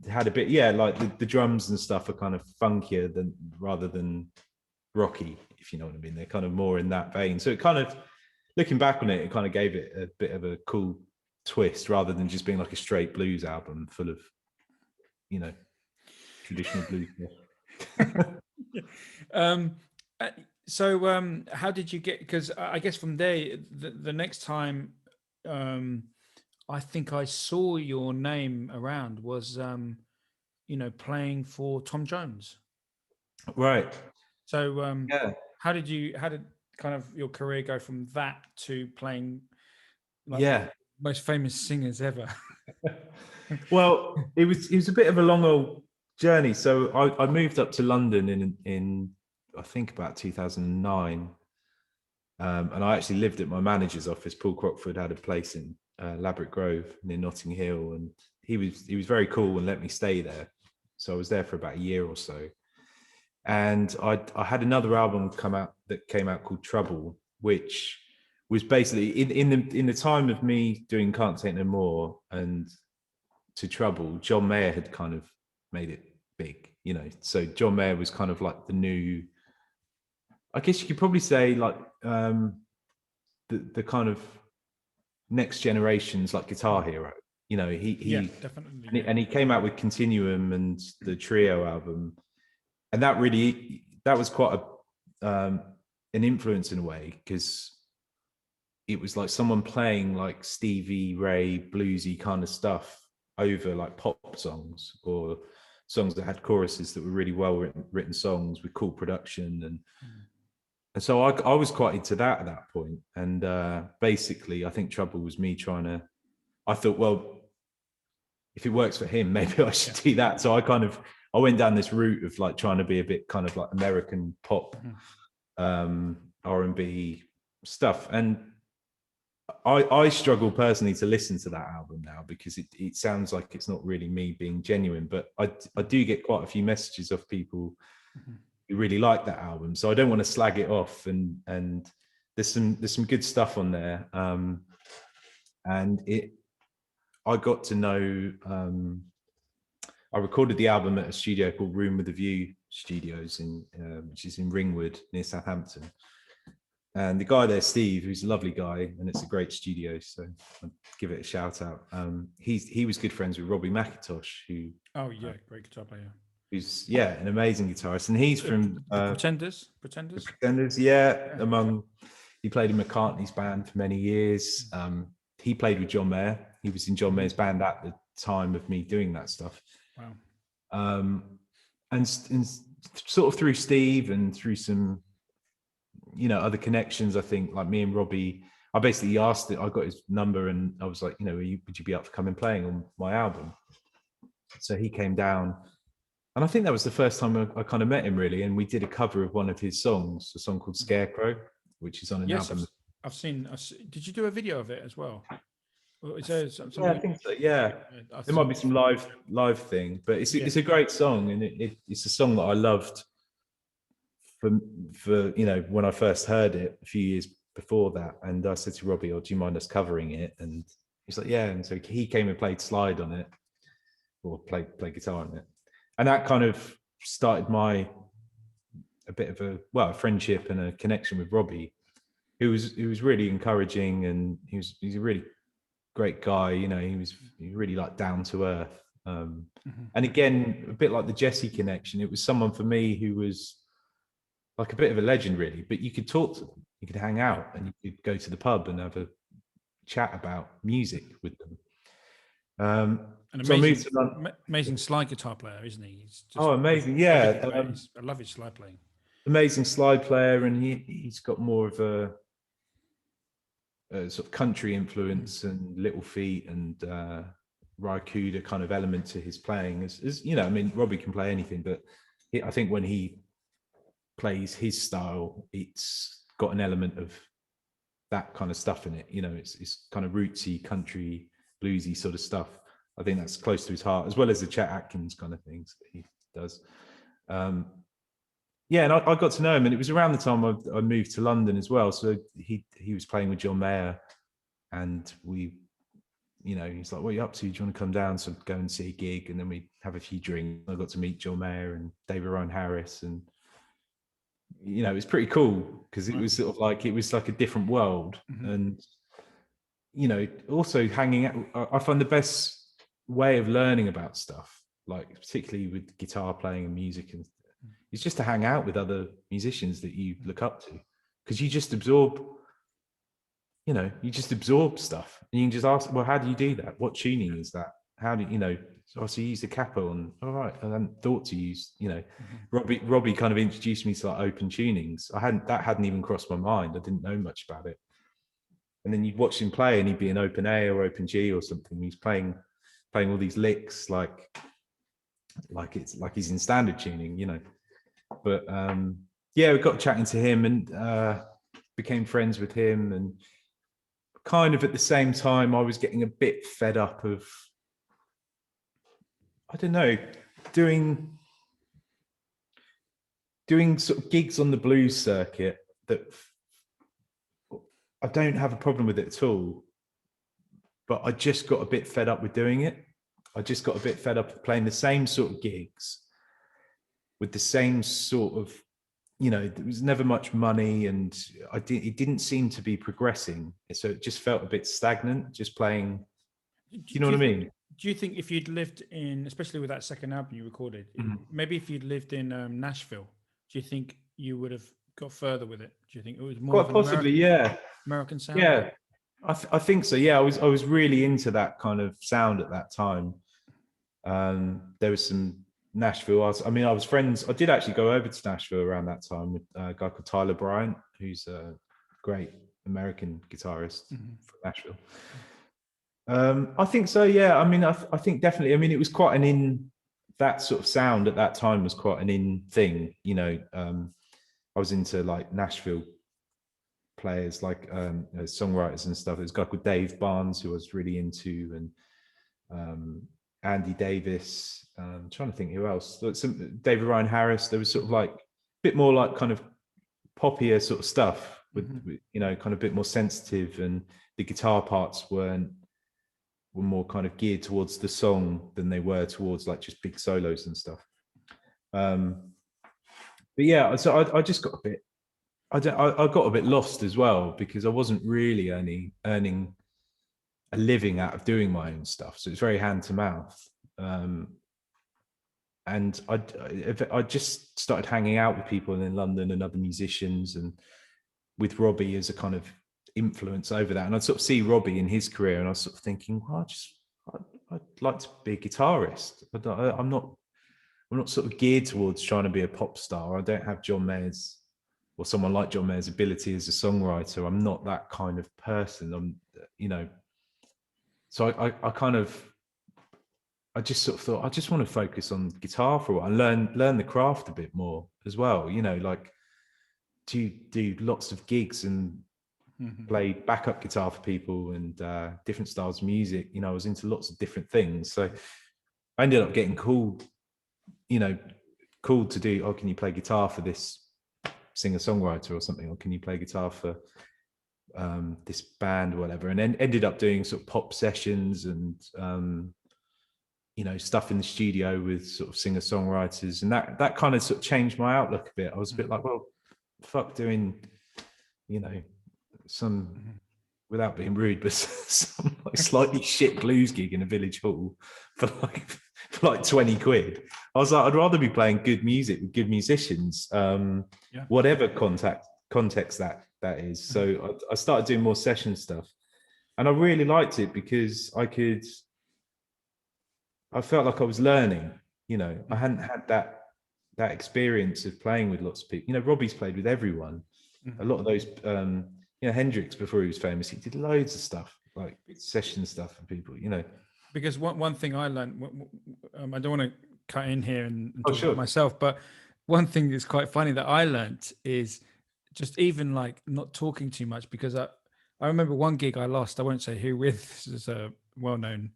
B: had a bit, yeah, like the drums and stuff are kind of funkier than rather than rocky, if you know what I mean. They're kind of more in that vein. So it kind of, looking back on it, it kind of gave it a bit of a cool twist rather than just being like a straight blues album full of, you know, traditional blues
A: So how did you get, because I guess from there the next time I think I saw your name around was you know, playing for Tom Jones.
B: Right.
A: So
B: Yeah.
A: how did kind of your career go from that to playing like
B: Yeah.
A: most famous singers ever?
B: Well, it was a bit of a long old journey. So I moved up to London in I think about 2009, and I actually lived at my manager's office. Paul Crockford had a place in Ladbroke Grove near Notting Hill, and he was very cool and let me stay there. So I was there for about a year or so, and I had another album came out called Trouble, which was basically in the time of me doing Can't Take No More and To Trouble. John Mayer had kind of made it big, you know. So John Mayer was kind of like the new, I guess you could probably say, like the kind of next generation's like guitar hero. You know, he
A: definitely.
B: And he came out with Continuum and the Trio album, and that was quite an influence in a way, because it was like someone playing like Stevie Ray bluesy kind of stuff over like pop songs or songs that had choruses that were really well written songs with cool production, and so I was quite into that at that point. And basically I think Trouble was me I thought, well, if it works for him, maybe I should do that. So I went down this route of like trying to be a bit kind of like American pop, R&B stuff. And I struggle personally to listen to that album now, because it sounds like it's not really me being genuine, but I do get quite a few messages of people who really like that album. So I don't want to slag it off, and there's some good stuff on there. And I got to know, I recorded the album at a studio called Room with a View Studios, which is in Ringwood near Southampton. And the guy there, Steve, who's a lovely guy, and it's a great studio, so I'll give it a shout out. He was good friends with Robbie McIntosh, who
A: Great guitar player.
B: Who's an amazing guitarist, and he's from
A: the Pretenders.
B: The Pretenders, he played in McCartney's band for many years. He played with John Mayer. He was in John Mayer's band at the time of me doing that stuff.
A: Wow.
B: And sort of through Steve and through some, you know, other connections, I think, like me and Robbie, I basically asked it. I got his number and I was like, you know, would you be up for coming playing on my album? So he came down, and I think that was the first time I kind of met him, really. And we did a cover of one of his songs, a song called Scarecrow, which is on an album.
A: I've seen. Did you do a video of it as well? Is there
B: yeah, I think so. Yeah, there might be some live thing, but it's a great song, and it's a song that I loved for you know, when I first heard it a few years before that. And I said to Robbie, "Oh, do you mind us covering it?" And he's like, "Yeah." And so he came and played slide on it, or played guitar on it, and that kind of started a bit of a friendship and a connection with Robbie, who was really encouraging, and he's a really great guy. You know, he was really like down to earth. And again, a bit like the Jesse connection, it was someone for me who was like a bit of a legend, really. But you could talk to them, you could hang out, and you could go to the pub and have a chat about music with them.
A: An
B: So I moved to London.
A: amazing slide guitar player, isn't he? He's just
B: Oh, amazing! Yeah,
A: I love his slide playing.
B: amazing slide player, and he's got more of a sort of country influence and Little Feat and Raikuda kind of element to his playing. As you know, I mean, Robbie can play anything, but I think when he plays his style, it's got an element of that kind of stuff in it. You know, it's kind of rootsy, country, bluesy sort of stuff. I think that's close to his heart, as well as the Chet Atkins kind of things that he does. Yeah, and I got to know him, and it was around the time I moved to London as well. So he was playing with John Mayer, and we, you know, he's like, "What are you up to? Do you want to come down?" So go and see a gig, and then we have a few drinks. I got to meet John Mayer and David Ryan Harris, and you know, it was pretty cool because it was sort of like, it was like a different world. And you know, also hanging out, I find the best way of learning about stuff, like particularly with guitar playing and music, and it's just to hang out with other musicians that you look up to, because you just absorb, you know, you just absorb stuff, and you can just ask, well, how do you do that? What tuning is that? How do you know? So you use the capo, and all right, I hadn't thought to use, you know, Robbie kind of introduced me to like open tunings. That hadn't even crossed my mind. I didn't know much about it. And then you'd watch him play, and he'd be an open A or open G or something. He's playing all these licks like it's like he's in standard tuning, you know. But yeah, we got chatting to him, and became friends with him, and kind of at the same time I was getting a bit fed up of, I don't know, doing sort of gigs on the blues circuit that I don't have a problem with it at all, but I just got a bit fed up with doing it. I just got a bit fed up of playing the same sort of gigs with the same sort of, you know, there was never much money, and it didn't seem to be progressing. So it just felt a bit stagnant, just playing. You know what I mean?
A: Do you think if you'd lived in, especially with that second album you recorded, maybe if you'd lived in Nashville, do you think you would have got further with it? Do you think it was more
B: quite possibly,
A: American sound?
B: Yeah, I think so. Yeah, I was really into that kind of sound at that time. There was some Nashville. I was friends. I did actually go over to Nashville around that time with a guy called Tyler Bryant, who's a great American guitarist from Nashville. I think so. Yeah. I mean, I think definitely. I mean, it was quite that sort of sound at that time was quite an in thing. You know, I was into like Nashville players, like songwriters and stuff. There's a guy called Dave Barnes who I was really into, and Andy Davis. I'm trying to think who else. David Ryan Harris. There was sort of like a bit more like kind of poppier sort of stuff with you know, kind of a bit more sensitive, and the guitar parts were more kind of geared towards the song than they were towards like just big solos and stuff. But yeah, so I just got a bit. I got a bit lost as well, because I wasn't really earning a living out of doing my own stuff. So it's very hand to mouth. And I just started hanging out with people in London and other musicians, and with Robbie as a kind of influence over that. And I'd sort of see Robbie in his career, and I was sort of thinking, well, I'd like to be a guitarist. I'm not sort of geared towards trying to be a pop star. I don't have John Mayer's, or someone like John Mayer's, ability as a songwriter. I'm not that kind of person. I'm, you know, so I just sort of thought, I just want to focus on guitar for a while and learn the craft a bit more as well. You know, like do lots of gigs and play backup guitar for people and different styles of music. You know, I was into lots of different things. So I ended up getting called to do, oh, can you play guitar for this singer-songwriter or something? Or can you play guitar for this band or whatever? And then ended up doing sort of pop sessions and you know, stuff in the studio with sort of singer-songwriters, and that kind of sort of changed my outlook a bit. I was a bit like, well, fuck doing, you know, some, without being rude, but some like slightly shit blues gig in a village hall for like for like 20 quid. I was like, I'd rather be playing good music with good musicians, whatever context that is. So I started doing more session stuff, and I really liked it because I felt like I was learning. You know, I hadn't had that experience of playing with lots of people. You know, Robbie's played with everyone. A lot of those, you know, Hendrix, before he was famous, he did loads of stuff, like session stuff for people, you know.
A: Because one thing I learned, I don't want to cut in here and talk
B: sure.
A: about myself, but one thing that's quite funny that I learned is just even like not talking too much, because I remember one gig I lost, I won't say who with, this is a well-known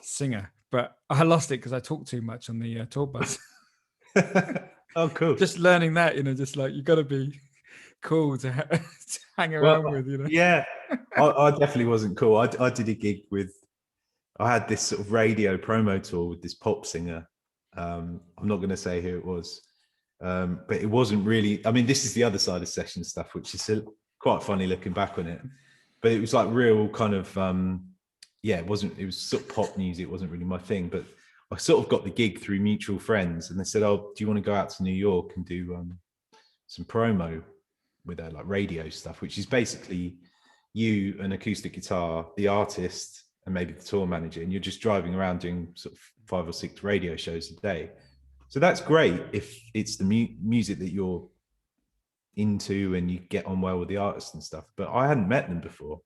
A: singer, but I lost it because I talked too much on the tour bus.
B: Oh, cool.
A: Just learning that, you know, just like you got to be cool to hang around with, you know.
B: Yeah, I definitely wasn't cool. I did a gig with, I had this sort of radio promo tour with this pop singer. I'm not going to say who it was, but it wasn't really, I mean, this is the other side of session stuff, which is quite funny looking back on it, but it was like real kind of, it was sort of pop music. It wasn't really my thing, but I sort of got the gig through mutual friends, and they said, "Oh, do you want to go out to New York and do some promo with their like radio stuff, which is basically you, an acoustic guitar, the artist, and maybe the tour manager, and you're just driving around doing sort of 5 or 6 radio shows a day." So that's great if it's the music that you're into and you get on well with the artist and stuff. But I hadn't met them before,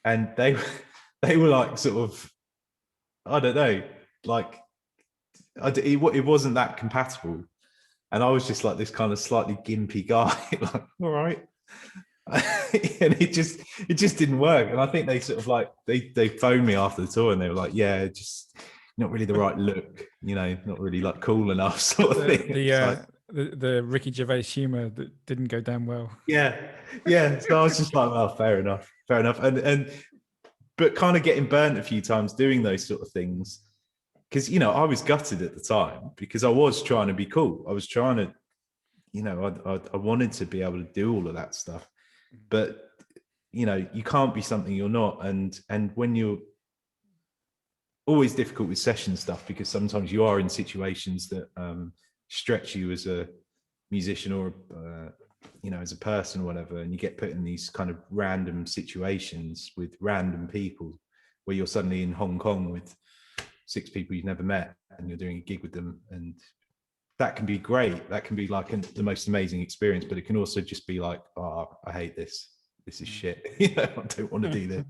B: and they were like sort of, I don't know, like it wasn't that compatible, and I was just like this kind of slightly gimpy guy, like, all right. And it just didn't work. And I think they sort of like they phoned me after the tour and they were like, yeah, just not really the right look, you know, not really like cool enough sort of thing.
A: The Ricky Gervais humor that didn't go down well.
B: Yeah. So I was just like, well, fair enough. And but kind of getting burnt a few times doing those sort of things, because, you know, I was gutted at the time because I was trying to be cool. I was trying to, you know, I wanted to be able to do all of that stuff, but, you know, you can't be something you're not. And when you're always difficult with session stuff, because sometimes you are in situations that stretch you as a musician or, you know, as a person or whatever, and you get put in these kind of random situations with random people where you're suddenly in Hong Kong with 6 people you've never met and you're doing a gig with them. And that can be great. That can be like the most amazing experience, but it can also just be like, oh, I hate this. This is shit. You know, I don't want to do this.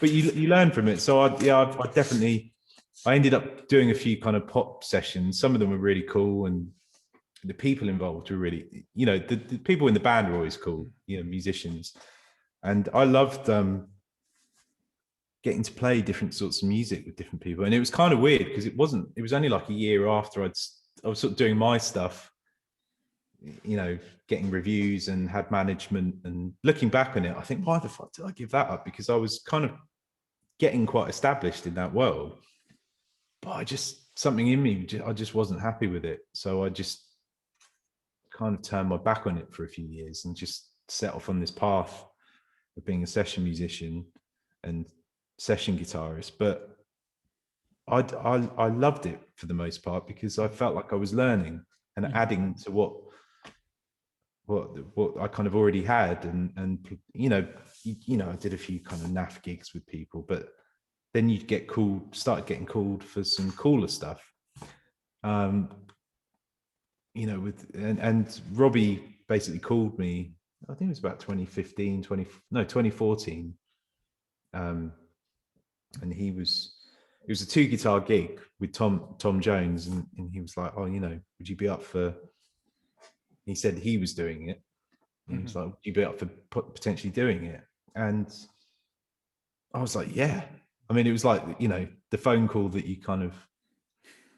B: But you learn from it. So I ended up doing a few kind of pop sessions. Some of them were really cool, and the people involved were really, you know, the people in the band are always cool, you know, musicians. And I loved getting to play different sorts of music with different people. And it was kind of weird because it was only like a year after I was sort of doing my stuff, you know, getting reviews and had management. And looking back on it, I think, why the fuck did I give that up? Because I was kind of getting quite established in that world, but something in me, I just wasn't happy with it. So I just kind of turned my back on it for a few years and just set off on this path of being a session musician and session guitarist. But I loved it for the most part because I felt like I was learning and adding to what I kind of already had. And you know, I did a few kind of naff gigs with people, but then you'd started getting called for some cooler stuff. You know, and Robbie basically called me, I think it was about 2014. And it was a 2-guitar gig with Tom Jones, and he was like, oh, you know, would you be up for, he said he was doing it. And he was like, would you be up for potentially doing it? And I was like, yeah. I mean, it was like, you know, the phone call that you kind of,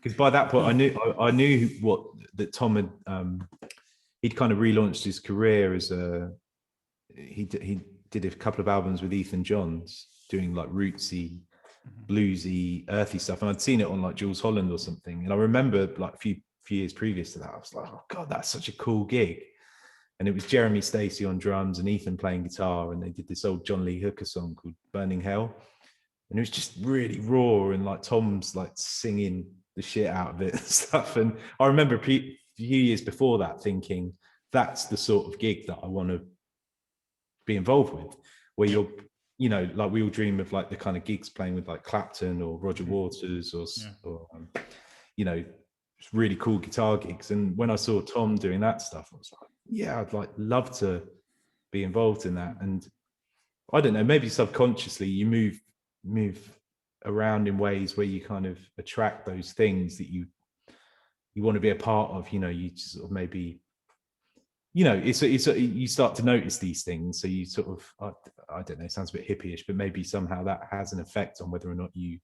B: because by that point I knew that Tom had he'd kind of relaunched his career as he did a couple of albums with Ethan Johns doing like rootsy, bluesy, earthy stuff, and I'd seen it on like Jules Holland or something. And I remember like a few years previous to that, I was like, oh god, that's such a cool gig. And it was Jeremy Stacey on drums and Ethan playing guitar, and they did this old John Lee Hooker song called Burning Hell, and it was just really raw, and like Tom's like singing the shit out of it and stuff. And I remember a few years before that thinking that's the sort of gig that I want to be involved with, where you're, you know, like we all dream of like the kind of gigs playing with like Clapton or Roger Waters or you know, really cool guitar gigs. And when I saw Tom doing that stuff, I was like, yeah, I'd like love to be involved in that. And I don't know, maybe subconsciously you move around in ways where you kind of attract those things that you want to be a part of. You know, you just sort of maybe, you know, it's you start to notice these things, so you sort of, I don't know, it sounds a bit hippie-ish, but maybe somehow that has an effect on whether or not you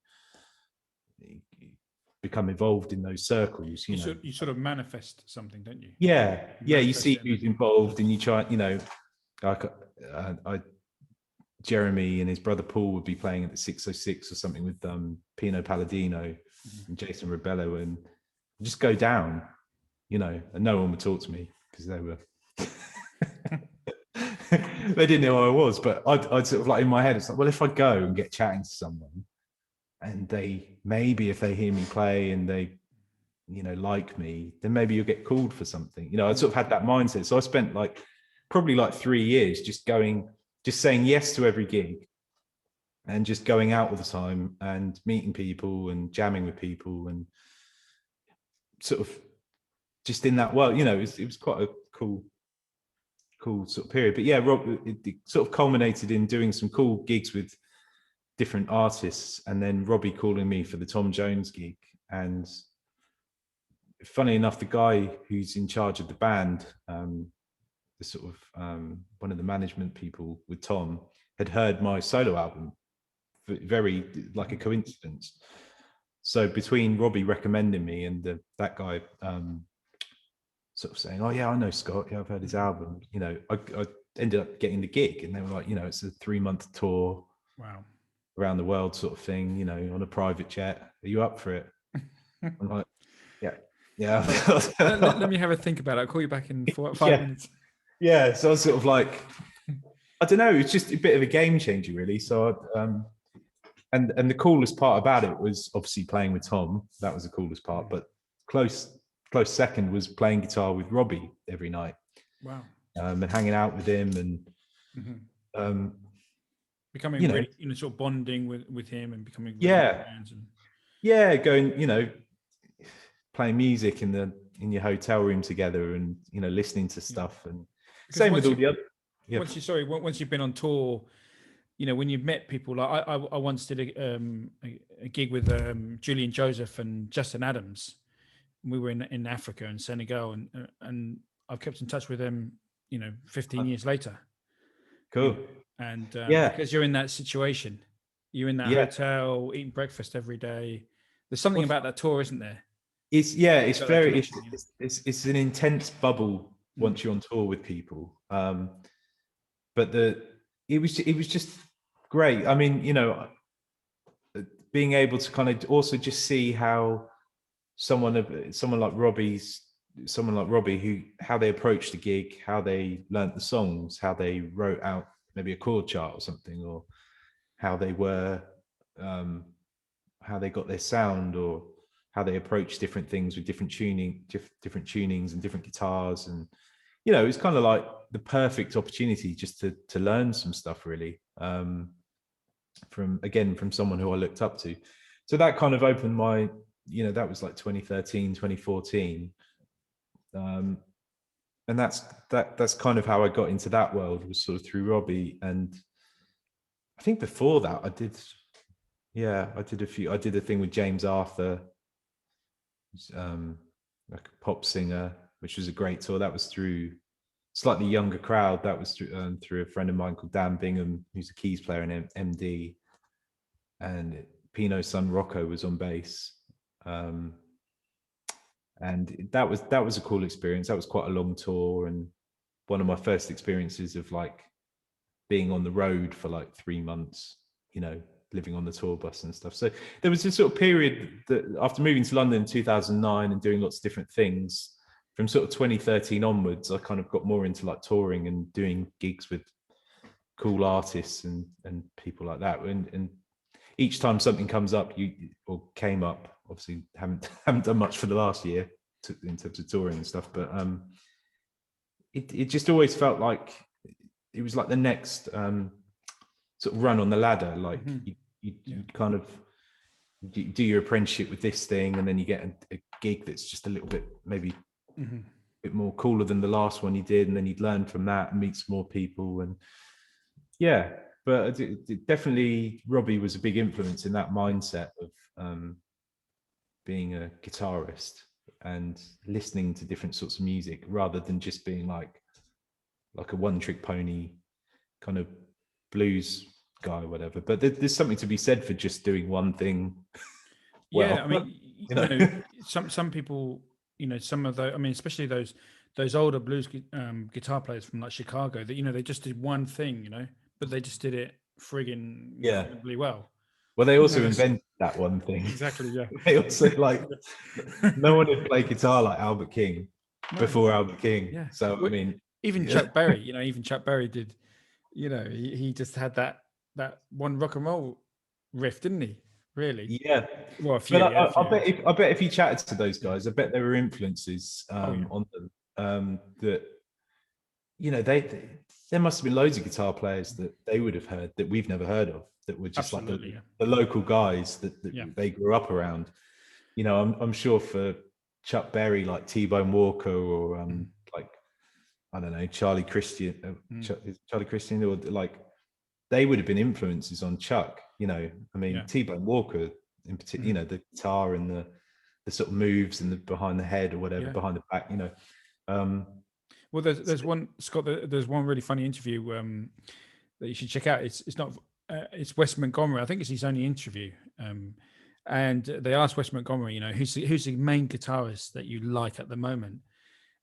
B: become involved in those circles. You know,
A: you sort of manifest something, don't you?
B: Yeah, you see who's involved, and you try, you know, like Jeremy and his brother Paul would be playing at the 606 or something with Pino Palladino and Jason Rebello, and just go down, you know, and no one would talk to me because they were they didn't know who I was. But I'd sort of like in my head, it's like, well, if I go and get chatting to someone, and they maybe if they hear me play and they, you know, like me, then maybe you'll get called for something. You know, I sort of had that mindset. So I spent like probably like 3 years just saying yes to every gig, and just going out all the time and meeting people and jamming with people, and sort of just in that world. You know, it was quite a cool sort of period. But yeah, it sort of culminated in doing some cool gigs with different artists, and then Robbie calling me for the Tom Jones gig. And funny enough, the guy who's in charge of the band, the sort of one of the management people with Tom, had heard my solo album, very like a coincidence. So between Robbie recommending me and that guy sort of saying, oh yeah, I know Scott, yeah, I've heard his album, you know, I ended up getting the gig. And they were like, you know, it's a 3-month tour,
A: wow,
B: around the world sort of thing, you know, on a private jet. Are you up for it? I'm like, yeah.
A: let me have a think about it. I'll call you back in 5 minutes.
B: Yeah, so I was sort of like, I don't know, it's just a bit of a game changer, really. So and the coolest part about it was obviously playing with Tom. That was the coolest part. But close second was playing guitar with Robbie every night.
A: Wow.
B: And hanging out with him, and
A: becoming, you know, really, you know, sort of bonding with him, and becoming friends, and
B: going, you know, playing music in your hotel room together, and, you know, listening to stuff. And same with all the other. Yeah.
A: Once you've been on tour, you know, when you've met people, like I once did a gig with Julian Joseph and Justin Adams. We were in Africa and Senegal, and I've kept in touch with them, you know, 15 years later.
B: Cool.
A: And because you're in that situation, you're in that hotel, eating breakfast every day. There's something about that tour, isn't there?
B: It's an intense bubble once you're on tour with people. But it was just great. I mean, you know, being able to kind of also just see how someone like Robbie, how they approached the gig, how they learnt the songs, how they wrote out maybe a chord chart or something, or how they were, how they got their sound, or how they approach different things with different tunings and different guitars. And, you know, it's kind of like the perfect opportunity just to learn some stuff, really, from someone who I looked up to. So that kind of opened my, you know, that was like 2013, 2014. And that's kind of how I got into that world, was sort of through Robbie. And I think before that I did a thing with James Arthur, like a pop singer, which was a great tour. That was through slightly younger crowd. That was through a friend of mine called Dan Bingham, who's a keys player in MD, and Pino's son Rocco was on bass. And that was a cool experience. That was quite a long tour, and one of my first experiences of like being on the road for like 3 months, you know, living on the tour bus and stuff. So there was this sort of period that after moving to London in 2009 and doing lots of different things, from sort of 2013 onwards, I kind of got more into like touring and doing gigs with cool artists and people like that. And each time something comes up, or came up, obviously haven't done much for the last year in terms of touring and stuff, but it just always felt like it was like the next sort of run on the ladder. Like you kind of do your apprenticeship with this thing, and then you get a gig that's just a little bit maybe a bit more cooler than the last one you did, and then you'd learn from that and meet some more people. And yeah, but definitely Robbie was a big influence in that mindset of being a guitarist and listening to different sorts of music rather than just being like a one-trick pony kind of blues guy or whatever. But there's something to be said for just doing one thing well.
A: Yeah, I mean, you know, some people, you know, some of the, I mean, especially those older blues guitar players from like Chicago, that, you know, they just did one thing, you know, but they just did it friggin' incredibly well.
B: Well, they also invented that one thing.
A: Exactly, yeah.
B: They also, like, no one had played guitar like Albert King before Albert King.
A: Yeah.
B: So,
A: well,
B: I mean...
A: Even Chuck Berry, you know, did, you know, he just had that one rock and roll riff, didn't he? Really?
B: Yeah.
A: Well, a few.
B: But I bet if you chatted to those guys, I bet there were influences on them that, you know, there must have been loads of guitar players that they would have heard that we've never heard of, that were just like the local guys that they grew up around. You know, I'm sure for Chuck Berry, like T-Bone Walker, or like, I don't know, Charlie Christian, or like, they would have been influences on Chuck. You know, I mean, T-Bone Walker in particular, you know, the guitar and the sort of moves and the behind the head or whatever, behind the back, you know.
A: Well, there's one, Scott. There's one really funny interview that you should check out. It's Wes Montgomery. I think it's his only interview. And they asked Wes Montgomery, you know, who's the main guitarist that you like at the moment?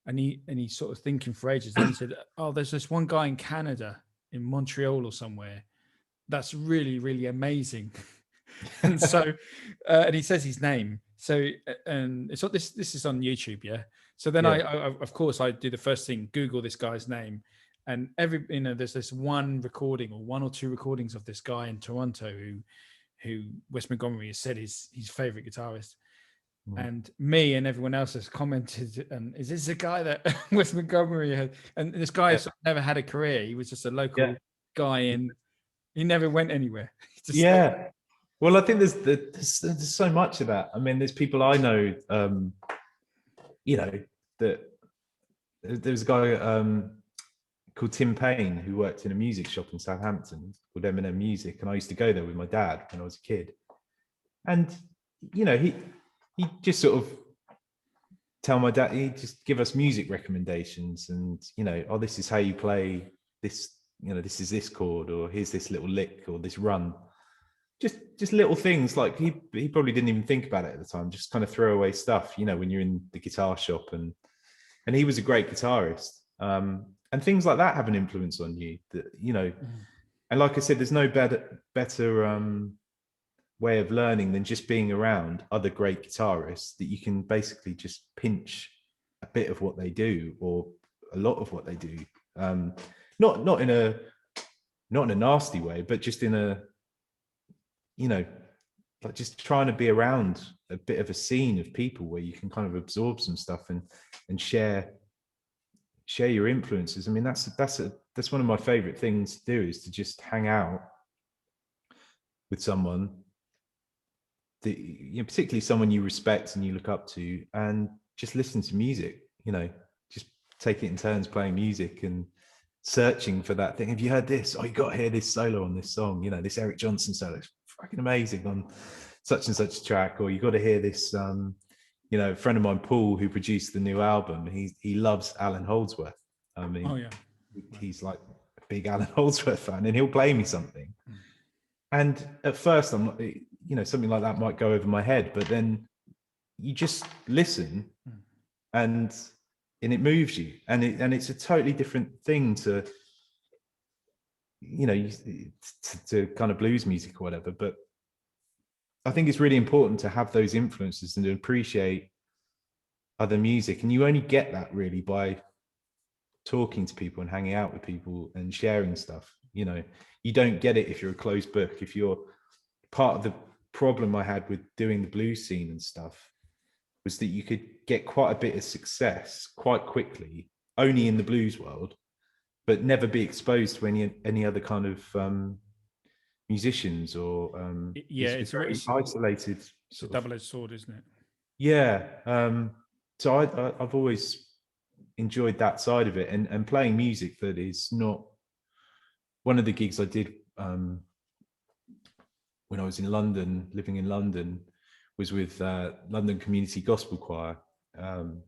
A: And he's sort of thinking for ages. And he said, "Oh, there's this one guy in Canada, in Montreal or somewhere, that's really, really amazing." And so, and he says his name. So, and it's not this is on YouTube, yeah. So then I of course I do the first thing, Google this guy's name, and there's this one recording or one or two recordings of this guy in Toronto who Wes Montgomery has said is his favorite guitarist. And me and everyone else has commented, is this a guy that Wes Montgomery had? And this guy has never had a career. He was just a local guy, and he never went anywhere.
B: Well, I think there's so much of that. I mean, there's people I know, you know, that there's a guy called Tim Payne who worked in a music shop in Southampton called M&M Music, and I used to go there with my dad when I was a kid. And, you know, he just sort of tell my dad, he'd just give us music recommendations, and, you know, oh, this is how you play this, you know, this is this chord, or here's this little lick or this run. Just little things, like he probably didn't even think about it at the time, just kind of throwaway stuff, you know, when you're in the guitar shop. And he was a great guitarist, and things like that have an influence on you, that, you know. And like I said, there's no better way of learning than just being around other great guitarists that you can basically just pinch a bit of what they do, or a lot of what they do, not in a nasty way, but just in a, you know, like just trying to be around a bit of a scene of people where you can kind of absorb some stuff and share your influences. I mean, that's one of my favorite things to do, is to just hang out with someone that, you know, particularly someone you respect and you look up to, and just listen to music, you know, just take it in turns playing music and searching for that thing. Have you heard this? Oh, you got to hear this solo on this song, you know, this Eric Johnson solo, it's fucking amazing on such and such a track. Or you got to hear this, you know, a friend of mine, Paul, who produced the new album, he loves Alan Holdsworth. I mean, he's like a big Alan Holdsworth fan, and he'll play me something. And at first I'm not, you know, something like that might go over my head, but then you just listen and it moves you, and it's a totally different thing to, you know, to kind of blues music or whatever. But I think it's really important to have those influences and to appreciate other music, and you only get that really by talking to people and hanging out with people and sharing stuff. You know, you don't get it if you're a closed book, if you're part of the problem I had with doing the blues scene and stuff was that you could get quite a bit of success quite quickly, only in the blues world, but never be exposed to any other kind of musicians or
A: it's
B: very isolated.
A: It's a double-edged sword, isn't it?
B: Yeah. So I've always enjoyed that side of it, and playing music that is not. One of the gigs I did when I was in London, living in London, was with London Community Gospel Choir, and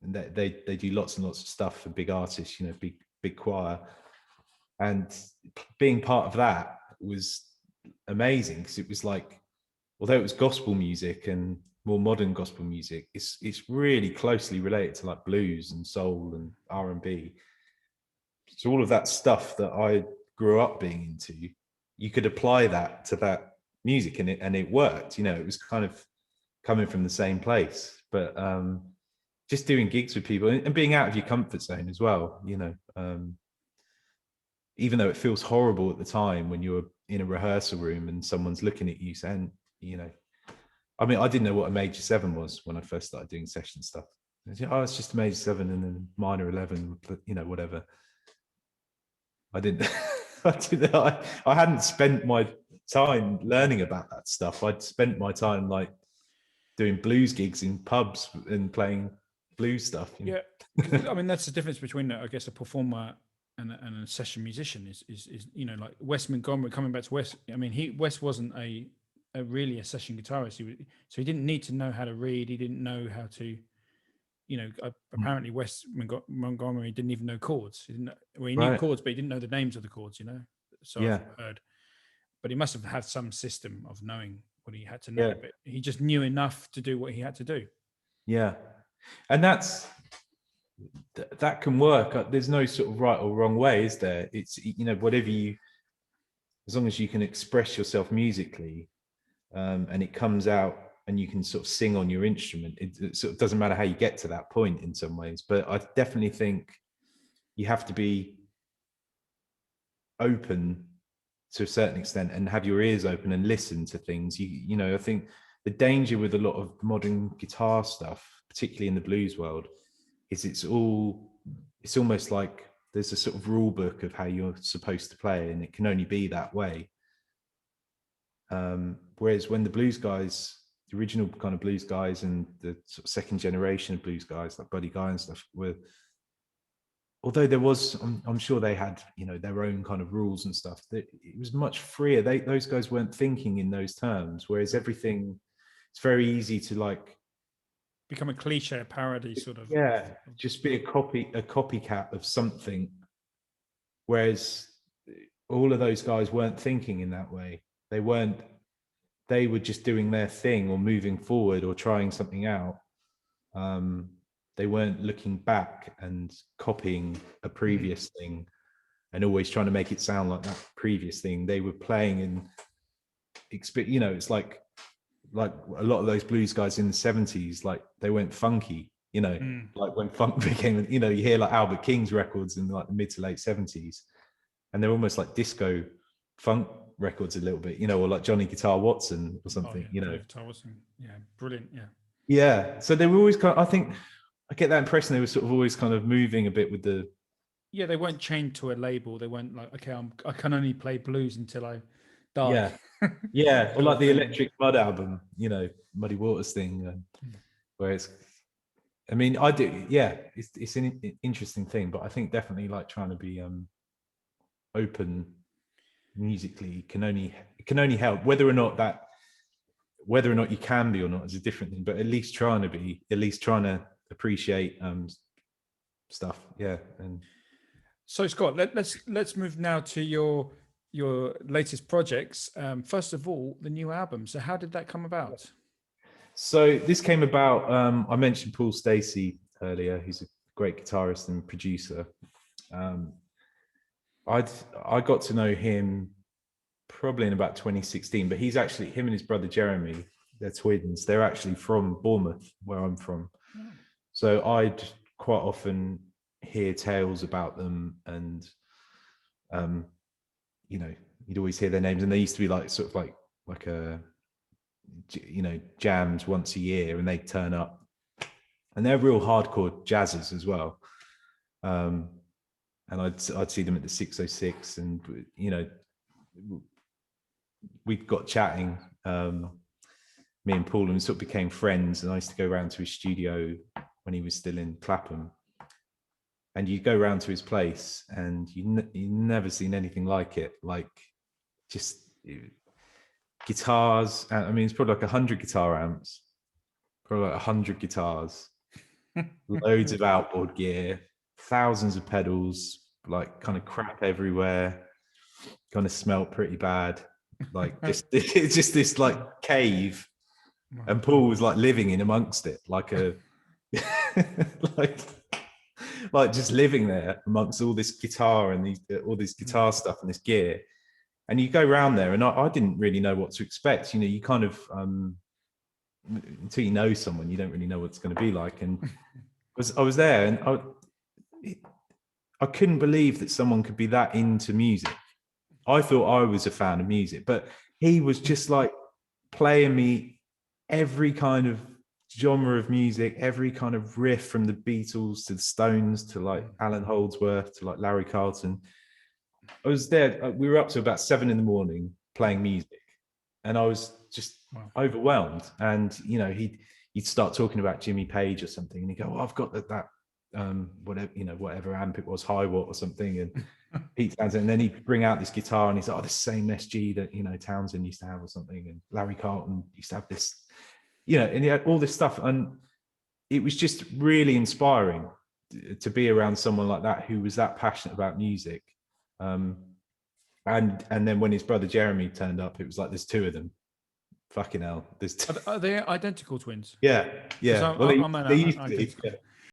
B: they do lots and lots of stuff for big artists, you know, big choir, and being part of that was amazing because it was like, although it was gospel music and more modern gospel music, it's really closely related to like blues and soul and R&B. So all of that stuff that I grew up being into, you could apply that to that music, and it worked. You know, it was kind of coming from the same place. But just doing gigs with people and being out of your comfort zone as well, you know, even though it feels horrible at the time when you're in a rehearsal room and someone's looking at you saying, you know, I mean, I didn't know what a major 7 was when I first started doing session stuff. Oh, it's just a major 7 and then minor 11, you know, whatever. I didn't. I hadn't spent my time learning about that stuff. I'd spent my time like doing blues gigs in pubs and playing blues stuff. You know?
A: Yeah, I mean that's the difference between, I guess, a performer and a session musician. Is you know, like Wes Montgomery, coming back to Wes. I mean, Wes wasn't a really a session guitarist. So he didn't need to know how to read. He didn't know how to. You know, apparently Wes Montgomery didn't even know chords. He knew chords, but he didn't know the names of the chords. You know, so yeah. I've heard. But he must have had some system of knowing what he had to know. Yeah. But he just knew enough to do what he had to do.
B: Yeah, and that can work. There's no sort of right or wrong way, is there? It's, you know, whatever you, as long as you can express yourself musically, and it comes out. And you can sort of sing on your instrument. It sort of doesn't matter how you get to that point in some ways, but I definitely think you have to be open to a certain extent and have your ears open and listen to things. You know, I think the danger with a lot of modern guitar stuff, particularly in the blues world, is it's almost like there's a sort of rule book of how you're supposed to play, and it can only be that way. Whereas when the blues guys, the original kind of blues guys and the sort of second generation of blues guys like Buddy Guy and stuff were, although there was, I'm sure they had, you know, their own kind of rules and stuff, that it was much freer. Those guys weren't thinking in those terms, whereas everything, it's very easy to like
A: become a cliche, a parody sort of.
B: Yeah, just be a copycat of something. Whereas all of those guys weren't thinking in that way. They were just doing their thing or moving forward or trying something out. They weren't looking back and copying a previous thing and always trying to make it sound like that previous thing. They were playing and, you know, it's like a lot of those blues guys in the 70s, like they went funky, you know, like when funk became, you know, you hear like Albert King's records in like the mid to late 70s, and they're almost like disco funk records a little bit, you know, or like Johnny Guitar Watson or something, you know.
A: Guitar Watson. Yeah, brilliant.
B: Yeah. So they were always kind of, I think I get that impression they were sort of always kind of moving a bit with the.
A: Yeah, they weren't chained to a label. They weren't like, okay, I can only play blues until I die.
B: Yeah. Yeah. Or like the Electric Mud album, you know, Muddy Waters thing, where it's, I mean, I do. Yeah. It's an interesting thing, but I think definitely like trying to be open musically can only help. Whether or not you can be or not is a different thing, but at least trying to appreciate stuff. Yeah. And
A: so Scott, let's move now to your latest projects. First of all, the new album. So how did that come about?
B: So this came about, I mentioned Paul Stacey earlier, who's a great guitarist and producer. I got to know him probably in about 2016, but he's actually, him and his brother Jeremy, they're twins. They're actually from Bournemouth, where I'm from. Oh. So I'd quite often hear tales about them, and you know, you'd always hear their names, and they used to be like sort of like like a, you know, jams once a year, and they turn up, and they're real hardcore jazzers as well. And I'd see them at the 606, and you know, we got chatting, me and Paul, and we sort of became friends. And I used to go around to his studio when he was still in Clapham, and you go around to his place, and you never seen anything like it. Like, just guitars. I mean, it's probably like 100 guitar amps, probably like 100 guitars, loads of outboard gear, thousands of pedals, like kind of crap everywhere, kind of smelled pretty bad. Like it's just this like cave, and Paul was like living in amongst it, like a like just living there amongst all this guitar and all this guitar stuff and this gear. And you go around there, and I didn't really know what to expect. You know, you kind of until you know someone, you don't really know what it's going to be like. And I was there, and I couldn't believe that someone could be that into music. I thought I was a fan of music, but he was just like playing me every kind of genre of music, every kind of riff, from the Beatles to the Stones to like Alan Holdsworth to like Larry Carlton. I was there. We were up to about 7 a.m. playing music, and I was just overwhelmed. And you know, he'd start talking about Jimmy Page or something, and he'd go, "Oh, I've got that whatever, you know, whatever amp it was, Hiwatt or something." And Pete Townsend, and then he'd bring out this guitar, and he's like, "Oh, the same SG that, you know, Townsend used to have or something," and Larry Carlton used to have this, you know, and he had all this stuff. And it was just really inspiring to be around someone like that who was that passionate about music. And then when his brother Jeremy turned up, it was like, there's 2 of them. Fucking hell, there's 2.
A: Are they identical twins?
B: Yeah. Well, they used to be, yeah.